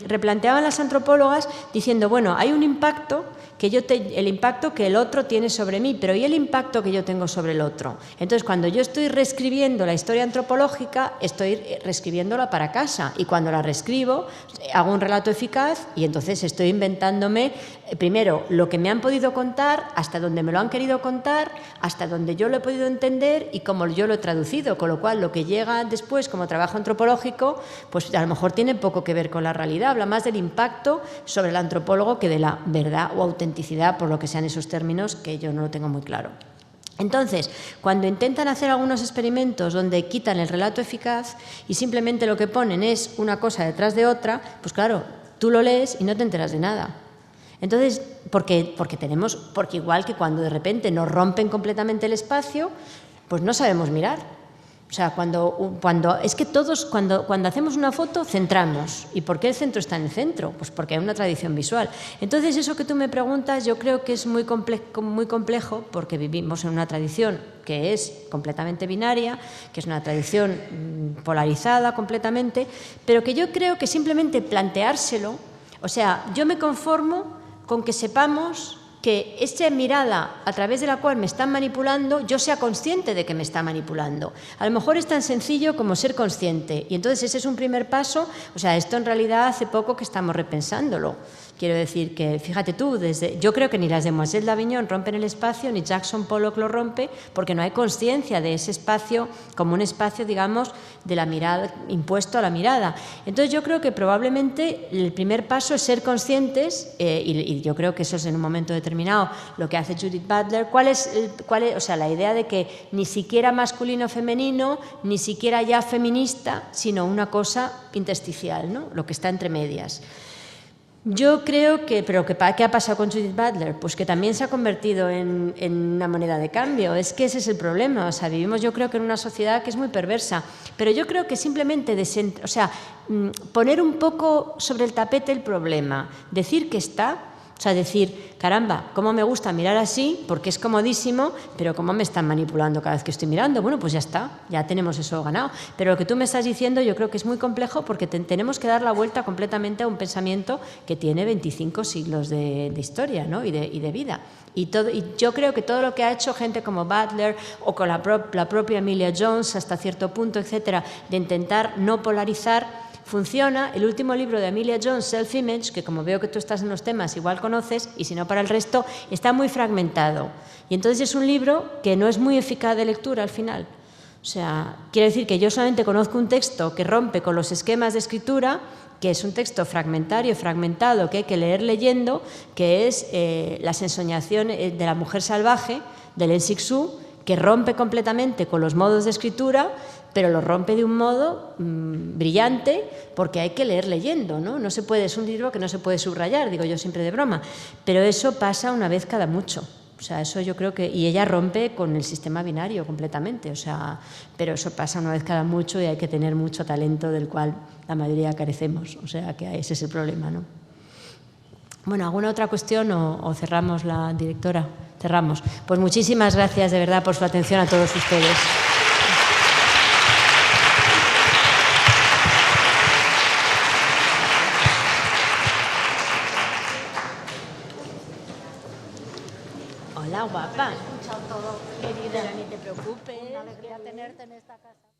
replanteaban las antropólogas diciendo, bueno, hay un impacto el impacto que el otro tiene sobre mí, pero ¿y el impacto que yo tengo sobre el otro? Entonces, cuando yo estoy reescribiendo la historia antropológica, estoy reescribiéndola para casa, y cuando la reescribo, hago un relato eficaz, y entonces estoy inventándome, primero, lo que me han podido contar, hasta donde me lo han querido contar, hasta donde yo lo he podido entender y cómo yo lo he traducido, con lo cual lo que llega después como trabajo antropológico, pues a lo mejor tiene poco que ver con la realidad, habla más del impacto sobre el antropólogo que de la verdad o autenticidad, por lo que sean esos términos, que yo no lo tengo muy claro. Entonces, cuando intentan hacer algunos experimentos donde quitan el relato eficaz y simplemente lo que ponen es una cosa detrás de otra, pues claro, tú lo lees y no te enteras de nada. Entonces, porque igual que cuando de repente nos rompen completamente el espacio, pues no sabemos mirar. O sea, es que todos, cuando hacemos una foto, centramos. ¿Y por qué el centro está en el centro? Pues porque hay una tradición visual. Entonces, eso que tú me preguntas, yo creo que es muy complejo, porque vivimos en una tradición que es completamente binaria, que es una tradición polarizada completamente, pero que yo creo que simplemente planteárselo, o sea, yo me conformo con que sepamos que esa mirada a través de la cual me están manipulando, yo sea consciente de que me está manipulando. A lo mejor es tan sencillo como ser consciente, y entonces ese es un primer paso. O sea, esto en realidad hace poco que estamos repensándolo, Quiero decir que, fíjate tú, yo creo que ni las Demoiselles d'Avignon rompen el espacio, ni Jackson Pollock lo rompe, porque no hay conciencia de ese espacio como un espacio, digamos, de la mirada, impuesto a la mirada. Entonces yo creo que probablemente el primer paso es ser conscientes, y yo creo que eso es en un momento determinado lo que hace Judith Butler, o sea, la idea de que ni siquiera masculino o femenino, ni siquiera ya feminista, sino una cosa intersticial, ¿no? Lo que está entre medias. Yo creo que, pero ¿qué ha pasado con Judith Butler? Pues que también se ha convertido en una moneda de cambio. Es que ese es el problema. O sea, vivimos yo creo que en una sociedad que es muy perversa. Pero yo creo que simplemente, poner un poco sobre el tapete el problema, decir que está, o sea, decir, caramba, cómo me gusta mirar así, porque es comodísimo, pero cómo me están manipulando cada vez que estoy mirando. Bueno, pues ya está, ya tenemos eso ganado. Pero lo que tú me estás diciendo yo creo que es muy complejo porque tenemos que dar la vuelta completamente a un pensamiento que tiene 25 siglos de historia, ¿no? y de vida. Y yo creo que todo lo que ha hecho gente como Butler o con la propia Emilia Jones hasta cierto punto, etcétera, de intentar no polarizar, funciona. El último libro de Emilia Jones, Self-Image, que como veo que tú estás en los temas, igual conoces, y si no para el resto, está muy fragmentado. Y entonces es un libro que no es muy eficaz de lectura al final. O sea, quiero decir que yo solamente conozco un texto que rompe con los esquemas de escritura, que es un texto fragmentario, fragmentado, que hay que leer leyendo, que es Las ensoñaciones de la mujer salvaje, de Len Sik-Su, que rompe completamente con los modos de escritura, pero lo rompe de un modo brillante, porque hay que leer leyendo, ¿no? No se puede, es un libro que no se puede subrayar, digo yo siempre de broma, pero eso pasa una vez cada mucho. O sea, eso yo creo que... Y ella rompe con el sistema binario completamente, o sea, pero eso pasa una vez cada mucho y hay que tener mucho talento del cual la mayoría carecemos, o sea, que ese es el problema, ¿no? Bueno, ¿alguna otra cuestión o cerramos, la directora? Cerramos. Pues muchísimas gracias de verdad por su atención a todos ustedes. Hola, guapa. He escuchado todo, querida. Pero ni te preocupes. Una alegría tenerte en esta casa.